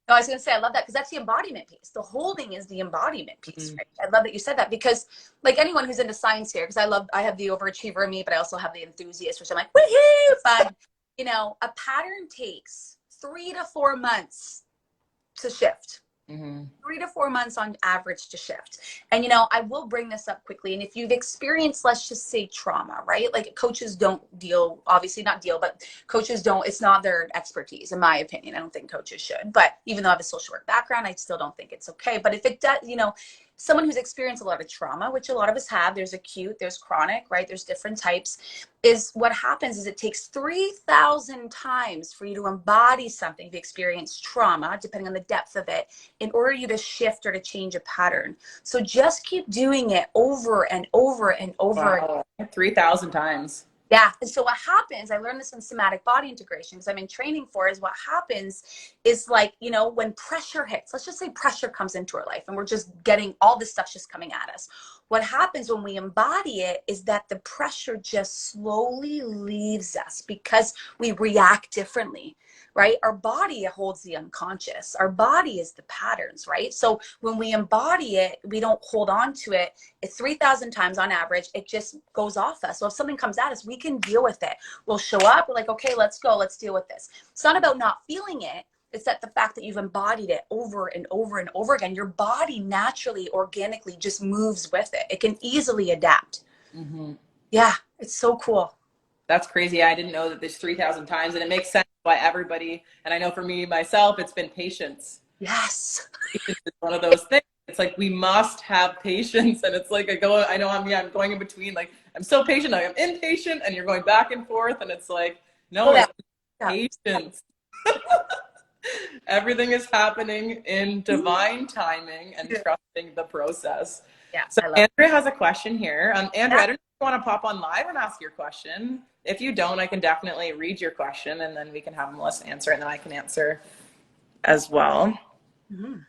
No, I was going to say, I love that because that's the embodiment piece. The holding is the embodiment piece, right? I love that you said that because, like, anyone who's into science here, because I have the overachiever in me, but I also have the enthusiast, which I'm like, woohoo, fun. A pattern takes 3 to 4 months to shift. 3 to 4 months on average to shift. And, I will bring this up quickly. And if you've experienced, let's just say trauma, right? Like coaches don't deal, obviously not deal, but coaches don't, it's not their expertise, in my opinion. I don't think coaches should, but even though I have a social work background, I still don't think it's okay. But if it does, someone who's experienced a lot of trauma, which a lot of us have, there's acute, there's chronic, right? There's different types. Is what happens is it takes 3,000 times for you to embody something, if you experience trauma, depending on the depth of it, in order you to shift or to change a pattern. So just keep doing it over and over and over. Wow. 3,000 times. Yeah. And so what happens, I learned this in somatic body integration because I'm in training for, is what happens is like, when pressure hits, let's just say pressure comes into our life and we're just getting all this stuff just coming at us. What happens when we embody it is that the pressure just slowly leaves us because we react differently, right? Our body holds the unconscious. Our body is the patterns, right? So when we embody it, we don't hold on to it. It's 3,000 times on average. It just goes off us. So if something comes at us, we can deal with it. We'll show up. We're like, okay, let's go. Let's deal with this. It's not about not feeling it. It's that the fact that you've embodied it over and over and over again, your body naturally, organically just moves with it. It can easily adapt. Yeah, it's so cool. That's crazy. I didn't know that there's 3,000 times, and it makes sense why everybody, and I know for me, myself, it's been patience. Yes. Patience is one of those things. It's like, we must have patience. And it's like, I'm going in between, like, I'm so patient, I'm impatient, and you're going back and forth. And it's like, no, it's patience. Everything is happening in divine timing and trusting the process. Yeah. So Andrea has a question here. Andrea, I don't know if you want to pop on live and ask your question. If you don't, I can definitely read your question and then we can have Melissa answer and then I can answer as well. Give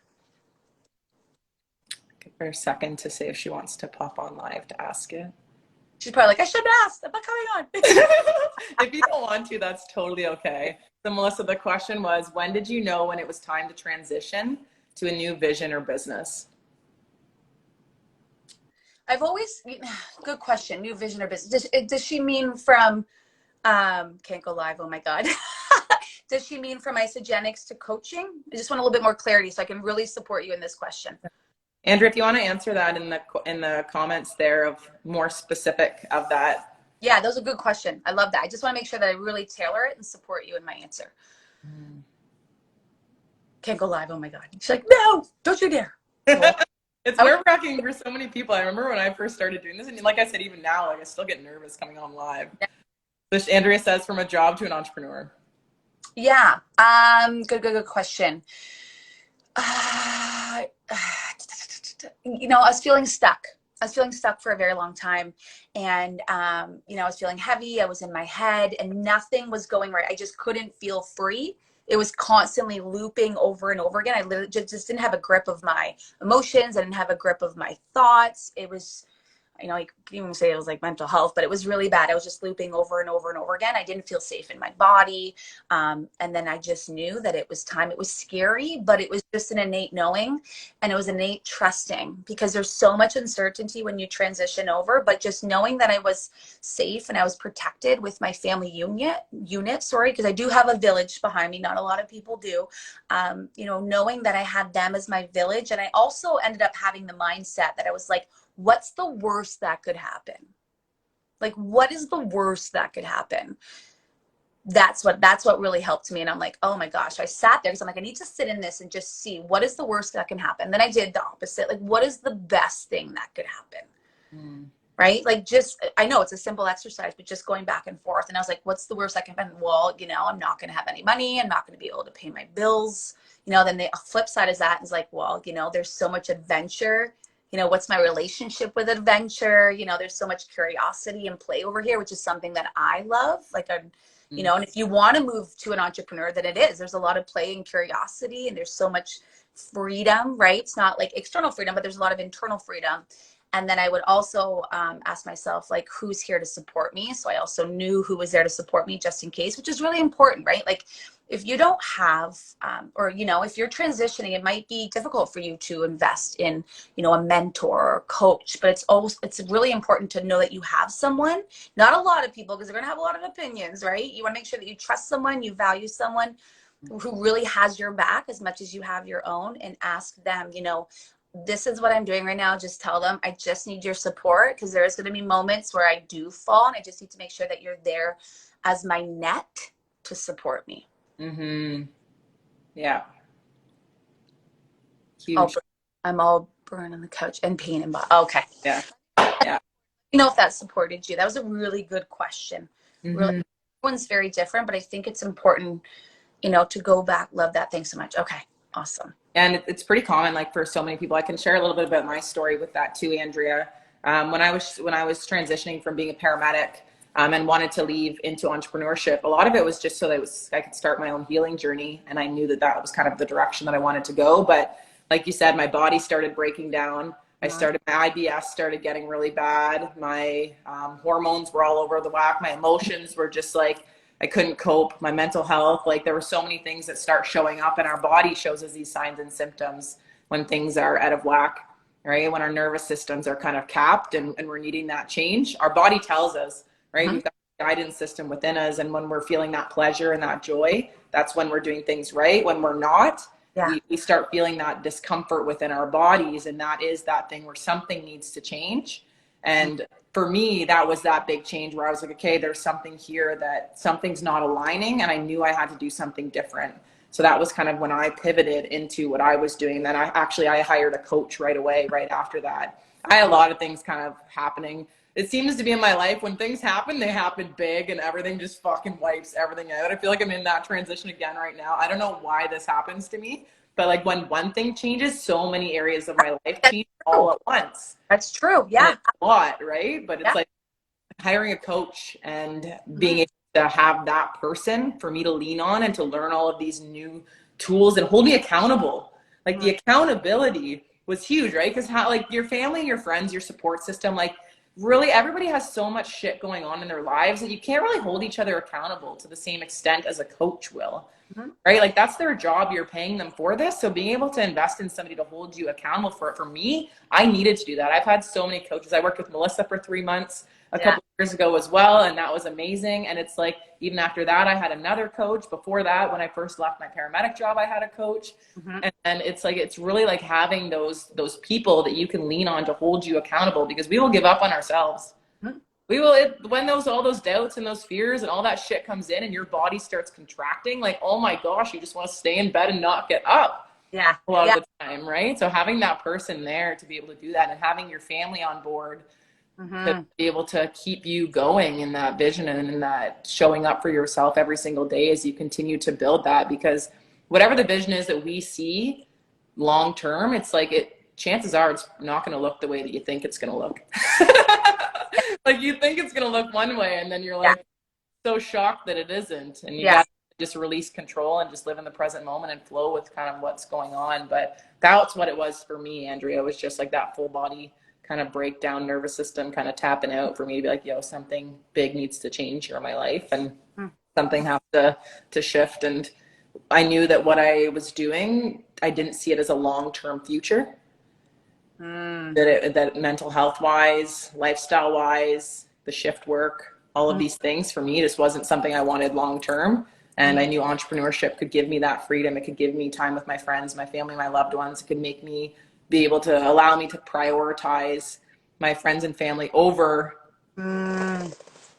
her a second to see if she wants to pop on live to ask it. She's probably like, I should have asked. I'm not coming on. If you don't want to, that's totally okay. So Melissa, the question was, when did you know when it was time to transition to a new vision or business? I've always, good question, new vision or business. Does she mean from, can't go live, oh my God. Does she mean from isogenics to coaching? I just want a little bit more clarity so I can really support you in this question. Andrea, if you want to answer that in the comments there of more specific of that. Yeah, that was a good question. I love that. I just want to make sure that I really tailor it and support you in my answer. Can't go live. Oh my God. She's like, no, don't you dare. It's nerve-wracking for so many people. I remember when I first started doing this, and like I said, even now, like I still get nervous coming on live. Which Andrea says, from a job to an entrepreneur. Yeah. Good question. You know, I was feeling stuck. I was feeling stuck for a very long time. And, you know, I was feeling heavy. I was in my head and nothing was going right. I just couldn't feel free. It was constantly looping over and over again. I literally just didn't have a grip of my emotions. I didn't have a grip of my thoughts. It was, you know, you can even say it was like mental health, but it was really bad. I was just looping over and over and over again. I didn't feel safe in my body. And then I just knew that it was time. It was scary, but it was just an innate knowing, and it was innate trusting, because there's so much uncertainty when you transition over, but just knowing that I was safe and I was protected with my family unit, because I do have a village behind me. Not a lot of people do. You know, knowing that I had them as my village. And I also ended up having the mindset that I was like, what's the worst that could happen? Like, what is the worst that could happen? That's what really helped me. And I'm like, oh my gosh, I sat there because I'm like, I need to sit in this and just see what is the worst that can happen. Then I did the opposite. Like, what is the best thing that could happen? Right? Like, just, I know it's a simple exercise, but just going back and forth. And I was like, what's the worst that can happen? Well, you know, I'm not going to have any money. I'm not going to be able to pay my bills. You know, then the flip side is that is like, well, you know, there's so much adventure. You know, what's my relationship with adventure? You know, there's so much curiosity and play over here, which is something that I love. Like, you know, and if you want to move to an entrepreneur, then it is. There's a lot of play and curiosity, and there's so much freedom, right? It's not like external freedom, but there's a lot of internal freedom. And then I would also ask myself, like, who's here to support me? So I also knew who was there to support me just in case, which is really important, right? Like, if you don't have, or, you know, if you're transitioning, it might be difficult for you to invest in, you know, a mentor or coach, but it's really important to know that you have someone, not a lot of people, because they're going to have a lot of opinions, right? You want to make sure that you trust someone, you value someone who really has your back as much as you have your own, and ask them, you know, this is what I'm doing right now. Just tell them, I just need your support, because there's going to be moments where I do fall, and I just need to make sure that you're there as my net to support me. Yeah. Huge. I'm all burned on the couch and pain and body. Okay. Yeah. You know, if that supported you. That was a really good question. Really, everyone's very different, but I think it's important, you know, to go back. Love that. Thanks so much. Okay. Awesome. And it's pretty common, like, for so many people. I can share a little bit about my story with that too, Andrea. When I was transitioning from being a paramedic, and wanted to leave into entrepreneurship, a lot of it was just so that I could start my own healing journey. And I knew that was kind of the direction that I wanted to go. But like you said, my body started breaking down. My IBS started getting really bad. My hormones were all over the whack. My emotions were just like, I couldn't cope. My mental health, like, there were so many things that start showing up, and our body shows us these signs and symptoms when things are out of whack, right? When our nervous systems are kind of capped and we're needing that change, our body tells us, right? We've got a guidance system within us. And when we're feeling that pleasure and that joy, that's when we're doing things right. When we're not, we start feeling that discomfort within our bodies. And that is that thing where something needs to change. And for me, that was that big change where I was like, okay, there's something here that something's not aligning. And I knew I had to do something different. So that was kind of when I pivoted into what I was doing. Then I hired a coach right away, right after that. I had a lot of things kind of happening. It seems to be in my life, when things happen, they happen big, and everything just fucking wipes everything out. I feel like I'm in that transition again right now. I don't know why this happens to me, but like, when one thing changes, so many areas of my life change all at once. That's true. Yeah. And it's a lot, right? But it's like hiring a coach and being able to have that person for me to lean on and to learn all of these new tools and hold me accountable. Like, the accountability was huge, right? Because like, your family, your friends, your support system, like, really everybody has so much shit going on in their lives that you can't really hold each other accountable to the same extent as a coach will, right? Like, that's their job. You're paying them for this. So being able to invest in somebody to hold you accountable for it, for me, I needed to do that. I've had so many coaches. I worked with Melissa for 3 months a couple years ago as well, and that was amazing. And it's like, even after that, I had another coach. Before that, when I first left my paramedic job, I had a coach. And it's like, it's really like having those people that you can lean on to hold you accountable, because we will give up on ourselves. We will, when all those doubts and those fears and all that shit comes in and your body starts contracting, like, oh my gosh, you just want to stay in bed and not get up. Yeah. a lot Yeah. of the time, right? So having that person there to be able to do that, and having your family on board to Mm-hmm. be able to keep you going in that vision and in that showing up for yourself every single day as you continue to build that. Because whatever the vision is that we see long term, it's like chances are it's not going to look the way that you think it's going to look. Like you think it's going to look one way, and then you're Yeah. like so shocked that it isn't, and you Yeah. got to just release control and just live in the present moment and flow with kind of what's going on. But that's what it was for me, Andrea. It was just like that full body kind of breakdown, nervous system kind of tapping out for me to be like, yo, something big needs to change here in my life, and something has to shift. And I knew that what I was doing, I didn't see it as a long-term future. That mental health wise, lifestyle wise, the shift work, all of these things for me just wasn't something I wanted long term. And I knew entrepreneurship could give me that freedom. It could give me time with my friends, my family, my loved ones. It could make me be able to allow me to prioritize my friends and family over, so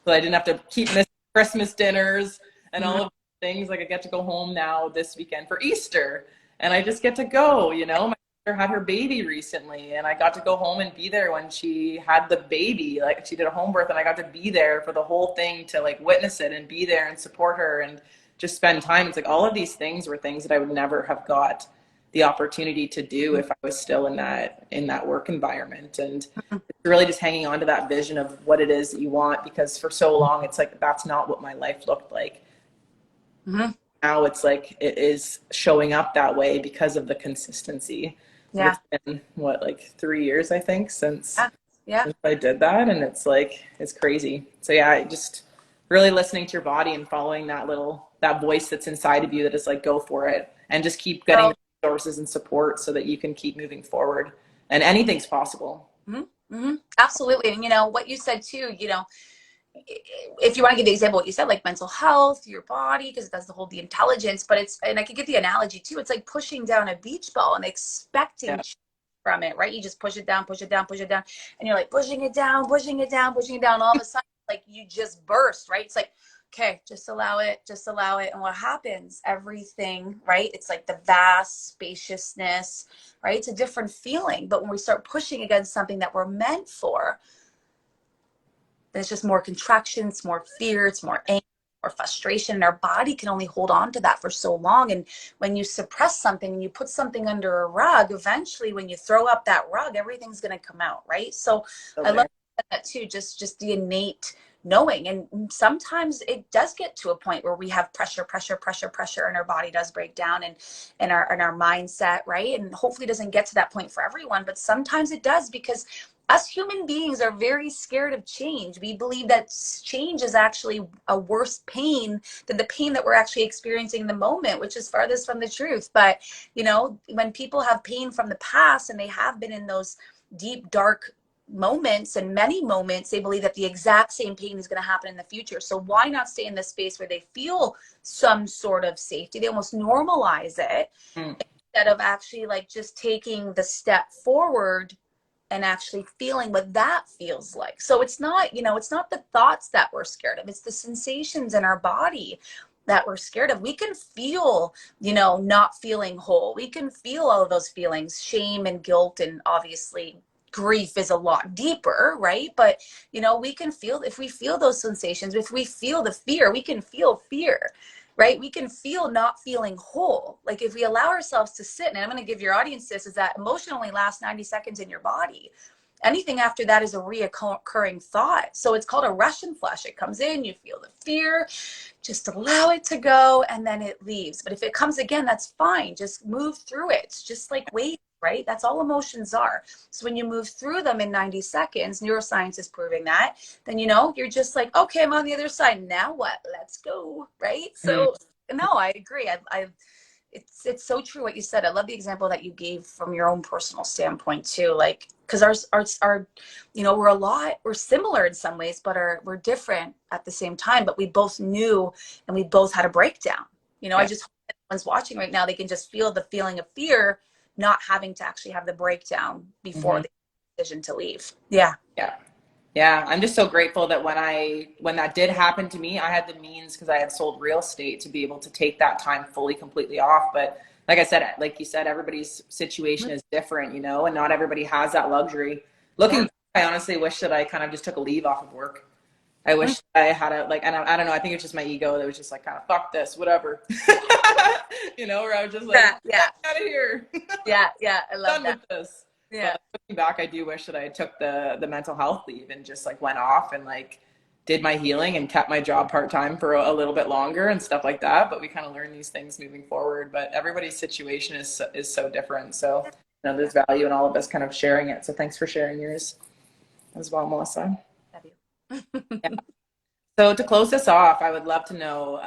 I didn't have to keep missing Christmas dinners and all of these things. Like I get to go home now this weekend for Easter, and I just get to go, you know. My sister had her baby recently, and I got to go home and be there when she had the baby. Like she did a home birth, and I got to be there for the whole thing, to like witness it and be there and support her and just spend time. It's like all of these things were things that I would never have got the opportunity to do if I was still in that work environment. And it's really just hanging on to that vision of what it is that you want, because for so long it's like that's not what my life looked like. Now it's like it is showing up that way because of the consistency. Yeah. It's been what, like 3 years I think since Yeah. I did that, and it's like it's crazy. So yeah, just really listening to your body and following that voice that's inside of you that is like, go for it, and just keep getting So, resources and support so that you can keep moving forward, and anything's possible. absolutely. And you know what you said too, you know, if you want to give the example what you said, like mental health, your body, because that's the whole the intelligence, but it's, and I could give the analogy too, it's like pushing down a beach ball and expecting from it, right? You just push it down, push it down, push it down, and you're like pushing it down, pushing it down, pushing it down. All of a sudden, like you just burst, right? It's like, okay, just allow it, just allow it. And what happens? Everything, right? It's like the vast spaciousness, right? It's a different feeling. But when we start pushing against something that we're meant for, then it's just more contraction, it's more fear, it's more anger, more frustration. And our body can only hold on to that for so long. And when you suppress something and you put something under a rug, eventually when you throw up that rug, everything's going to come out, right? So I love that too, just the innate knowing. And sometimes it does get to a point where we have pressure, and our body does break down, and our mindset, right? And hopefully it doesn't get to that point for everyone, but sometimes it does, because us human beings are very scared of change. We believe that change is actually a worse pain than the pain that we're actually experiencing in the moment, which is farthest from the truth. But, you know, when people have pain from the past and they have been in those deep, dark moments and many moments, they believe that the exact same pain is going to happen in the future. So why not stay in this space where they feel some sort of safety? They almost normalize it instead of actually like just taking the step forward and actually feeling what that feels like. So it's not, you know, it's not the thoughts that we're scared of. It's the sensations in our body that we're scared of. We can feel, you know, not feeling whole. We can feel all of those feelings, shame and guilt, and obviously grief is a lot deeper, right? But, you know, we can feel, if we feel those sensations, if we feel the fear, we can feel fear, right? We can feel not feeling whole. Like if we allow ourselves to sit, and I'm going to give your audience this, is that emotion only lasts 90 seconds in your body. Anything after that is a reoccurring thought. So it's called a Russian flush. It comes in, you feel the fear, just allow it to go, and then it leaves. But if it comes again, that's fine. Just move through it. It's just like wait, right? That's all emotions are. So when you move through them in 90 seconds, neuroscience is proving that, then, you know, you're just like, okay, I'm on the other side. Now what? Let's go, right? So no, I agree. It's so true what you said. I love the example that you gave from your own personal standpoint too. Like, because our, you know, we're similar in some ways, but we're different at the same time. But we both knew, and we both had a breakdown. You know, I just hope that everyone's watching right now, they can just feel the feeling of fear, not having to actually have the breakdown before the decision to leave. Yeah. Yeah, I'm just so grateful that when that did happen to me, I had the means, because I had sold real estate, to be able to take that time fully, completely off. But like I said, like you said, everybody's situation is different, you know, and not everybody has that luxury. Looking back, I honestly wish that I kind of just took a leave off of work. I wish I had a, like, and I don't know, I think it's just my ego that was just like, kind of, fuck this, whatever. You know, where I was just like, yeah, out of here. yeah, I love Done that. with this. Yeah. But looking back, I do wish that I took the mental health leave and just like went off and like did my healing and kept my job part-time for a little bit longer and stuff like that. But we kind of learn these things moving forward. But everybody's situation is so different. So, you know, there's value in all of us kind of sharing it. So thanks for sharing yours as well, Melissa. Love you. Yeah. So to close this off, I would love to know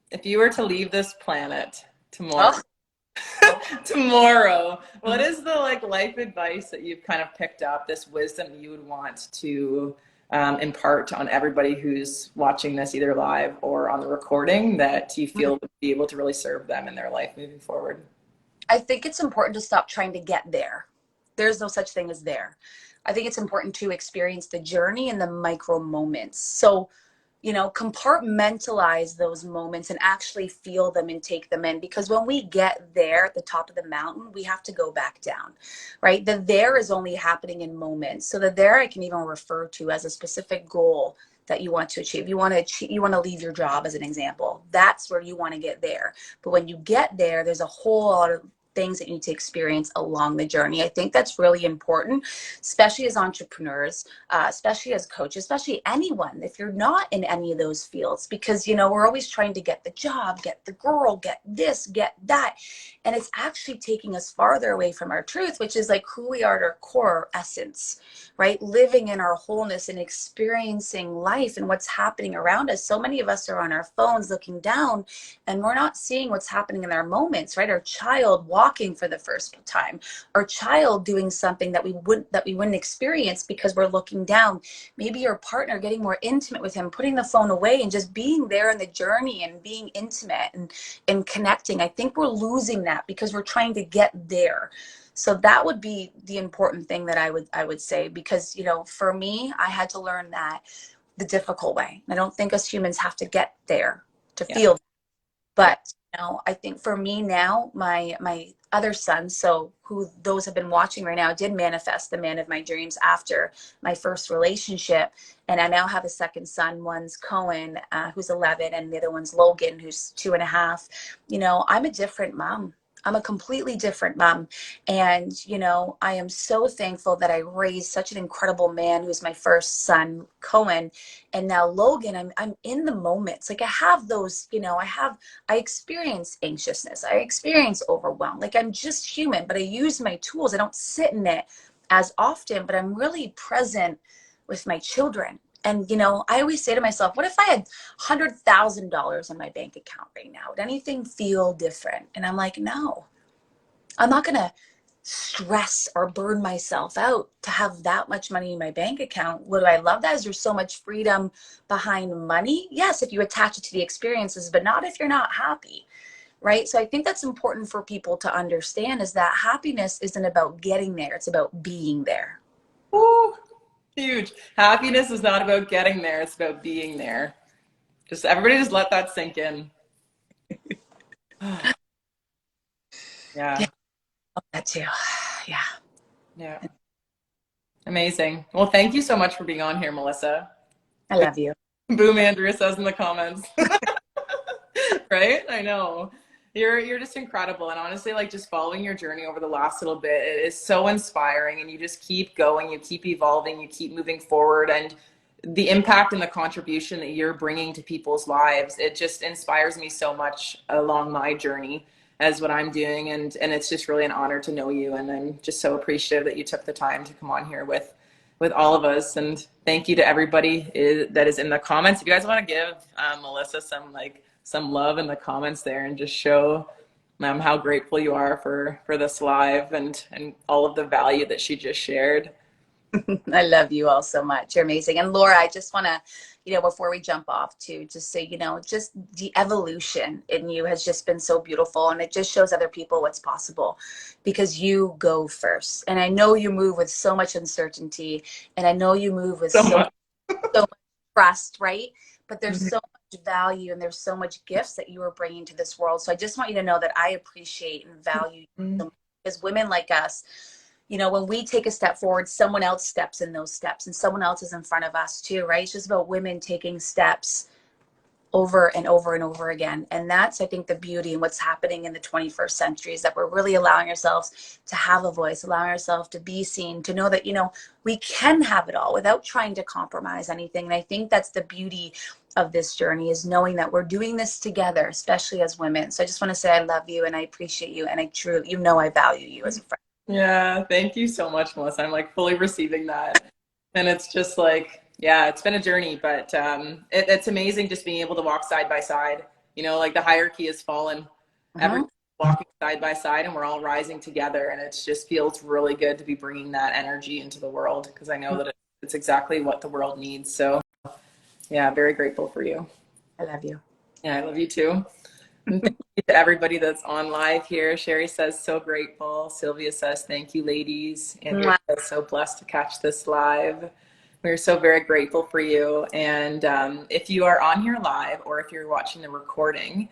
if you were to leave this planet tomorrow, tomorrow, what is the like life advice that you've kind of picked up, this wisdom you would want to impart on everybody who's watching this either live or on the recording that you feel would be able to really serve them in their life moving forward? I think it's important to stop trying to get there. There's no such thing as there. I think it's important to experience the journey and the micro moments. So, you know, compartmentalize those moments and actually feel them and take them in. Because when we get there at the top of the mountain, we have to go back down, right? The there is only happening in moments. So the there I can even refer to as a specific goal that you want to achieve. You want to leave your job as an example. That's where you want to get there. But when you get there, there's a whole lot of things that you need to experience along the journey. I think that's really important, especially as entrepreneurs, especially as coaches, especially anyone, if you're not in any of those fields, because, you know, we're always trying to get the job, get the girl, get this, get that. And it's actually taking us farther away from our truth, which is like who we are at our core essence, right? Living in our wholeness and experiencing life and what's happening around us. So many of us are on our phones looking down and we're not seeing what's happening in our moments, right? Our child walking for the first time, our child doing something that we wouldn't experience because we're looking down. Maybe your partner getting more intimate with him, putting the phone away and just being there in the journey and being intimate and connecting. I think we're losing that because we're trying to get there. So that would be the important thing that I would say, because, you know, for me, I had to learn that the difficult way. I don't think us humans have to get there to feel, but you know, I think for me now, my other son, so who those have been watching right now, did manifest the man of my dreams after my first relationship. And I now have a second son. One's Cohen, who's 11, and the other one's Logan, who's 2.5. You know, I'm a different mom. I'm a completely different mom. And, you know, I am so thankful that I raised such an incredible man who's my first son, Cohen. And now Logan, I'm in the moments. Like I have those, you know, I experience anxiousness. I experience overwhelm. Like I'm just human, but I use my tools. I don't sit in it as often, but I'm really present with my children. And, you know, I always say to myself, what if I had $100,000 in my bank account right now? Would anything feel different? And I'm like, no, I'm not going to stress or burn myself out to have that much money in my bank account. Would I love that? Is there so much freedom behind money? Yes, if you attach it to the experiences, but not if you're not happy, right? So I think that's important for people to understand, is that happiness isn't about getting there. It's about being there. Ooh. Huge. Happiness is not about getting there. It's about being there. Just everybody just let that sink in. Yeah. That too. Yeah. Yeah. Amazing. Well, thank you so much for being on here, Melissa. I love you. Boom, Andrea says in the comments. Right? I know. You're just incredible. And honestly, like just following your journey over the last little bit, it is so inspiring, and you just keep going, you keep evolving, you keep moving forward, and the impact and the contribution that you're bringing to people's lives, it just inspires me so much along my journey as what I'm doing. And it's just really an honor to know you. And I'm just so appreciative that you took the time to come on here with all of us. And thank you to everybody that is in the comments. If you guys want to give Melissa some love in the comments there and just show how grateful you are for this live and all of the value that she just shared. I love you all so much. You're amazing. And Laura, I just want to, you know, before we jump off, to just say, you know, just the evolution in you has just been so beautiful. And it just shows other people what's possible because you go first. And I know you move with so much uncertainty, and I know you move with so much trust, right? But there's so much value and there's so much gifts that you are bringing to this world. So I just want you to know that I appreciate and value you so much, because women like us, you know, when we take a step forward, someone else steps in those steps and someone else is in front of us too, right? It's just about women taking steps over and over and over again. And that's, I think, the beauty and what's happening in the 21st century is that we're really allowing ourselves to have a voice, allowing ourselves to be seen, to know that, you know, we can have it all without trying to compromise anything. And I think that's the beauty of this journey, is knowing that we're doing this together, especially as women. So I just want to say I love you and I appreciate you. And I truly, you know, I value you as a friend. Yeah, thank you so much, Melissa. I'm like fully receiving that. And it's just like, yeah, it's been a journey, but it's amazing just being able to walk side by side. You know, like the hierarchy has fallen. Everyone's walking side by side and we're all rising together. And it just feels really good to be bringing that energy into the world, because I know that it's exactly what the world needs. So yeah, very grateful for you. I love you. Yeah, I love you too. And thank you to everybody that's on live here. Sherry says, so grateful. Sylvia says, thank you, ladies. Andrea says, so blessed to catch this live. We're so very grateful for you. And if you are on here live, or if you're watching the recording,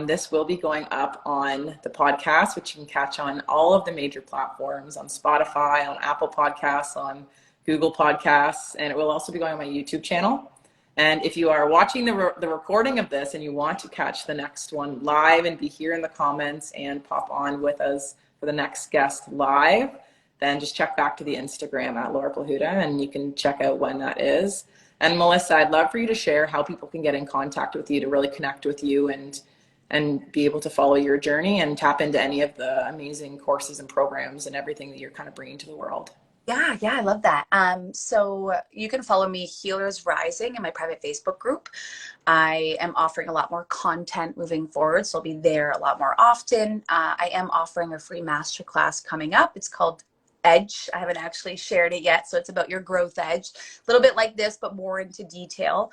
this will be going up on the podcast, which you can catch on all of the major platforms, on Spotify, on Apple Podcasts, on Google Podcasts, and it will also be going on my YouTube channel. And if you are watching the recording of this and you want to catch the next one live and be here in the comments and pop on with us for the next guest live, then just check back to the Instagram at Laura Plahuta and you can check out when that is. And Melissa, I'd love for you to share how people can get in contact with you to really connect with you and be able to follow your journey and tap into any of the amazing courses and programs and everything that you're kind of bringing to the world. Yeah, I love that. So you can follow me, Healers Rising, in my private Facebook group. I am offering a lot more content moving forward, so I'll be there a lot more often. I am offering a free masterclass coming up. It's called Edge. I haven't actually shared it yet, so it's about your growth edge. A little bit like this, but more into detail.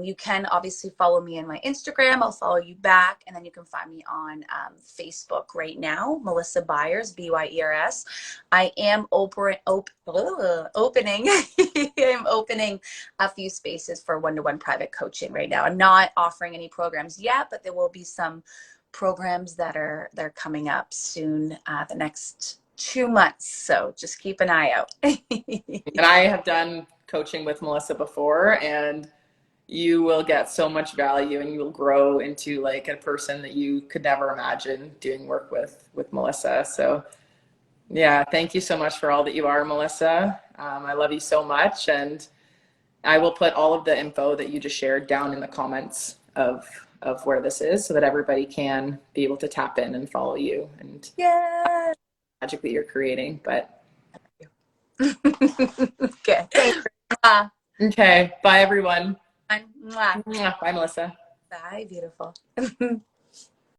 You can obviously follow me on my Instagram. I'll follow you back, and then you can find me on Facebook right now, Melissa Byers, Byers. I am opening. I'm opening a few spaces for one-to-one private coaching right now. I'm not offering any programs yet, but there will be some programs they're coming up soon, the next 2 months. So just keep an eye out. And I have done coaching with Melissa before, and you will get so much value and you will grow into like a person that you could never imagine doing work with Melissa. So yeah, thank you so much for all that you are, Melissa. I love you so much. And I will put all of the info that you just shared down in the comments of where this is, so that everybody can be able to tap in and follow you and magic that you're creating. But okay. Okay. Bye everyone. Mwah. Bye, Melissa. Bye, beautiful.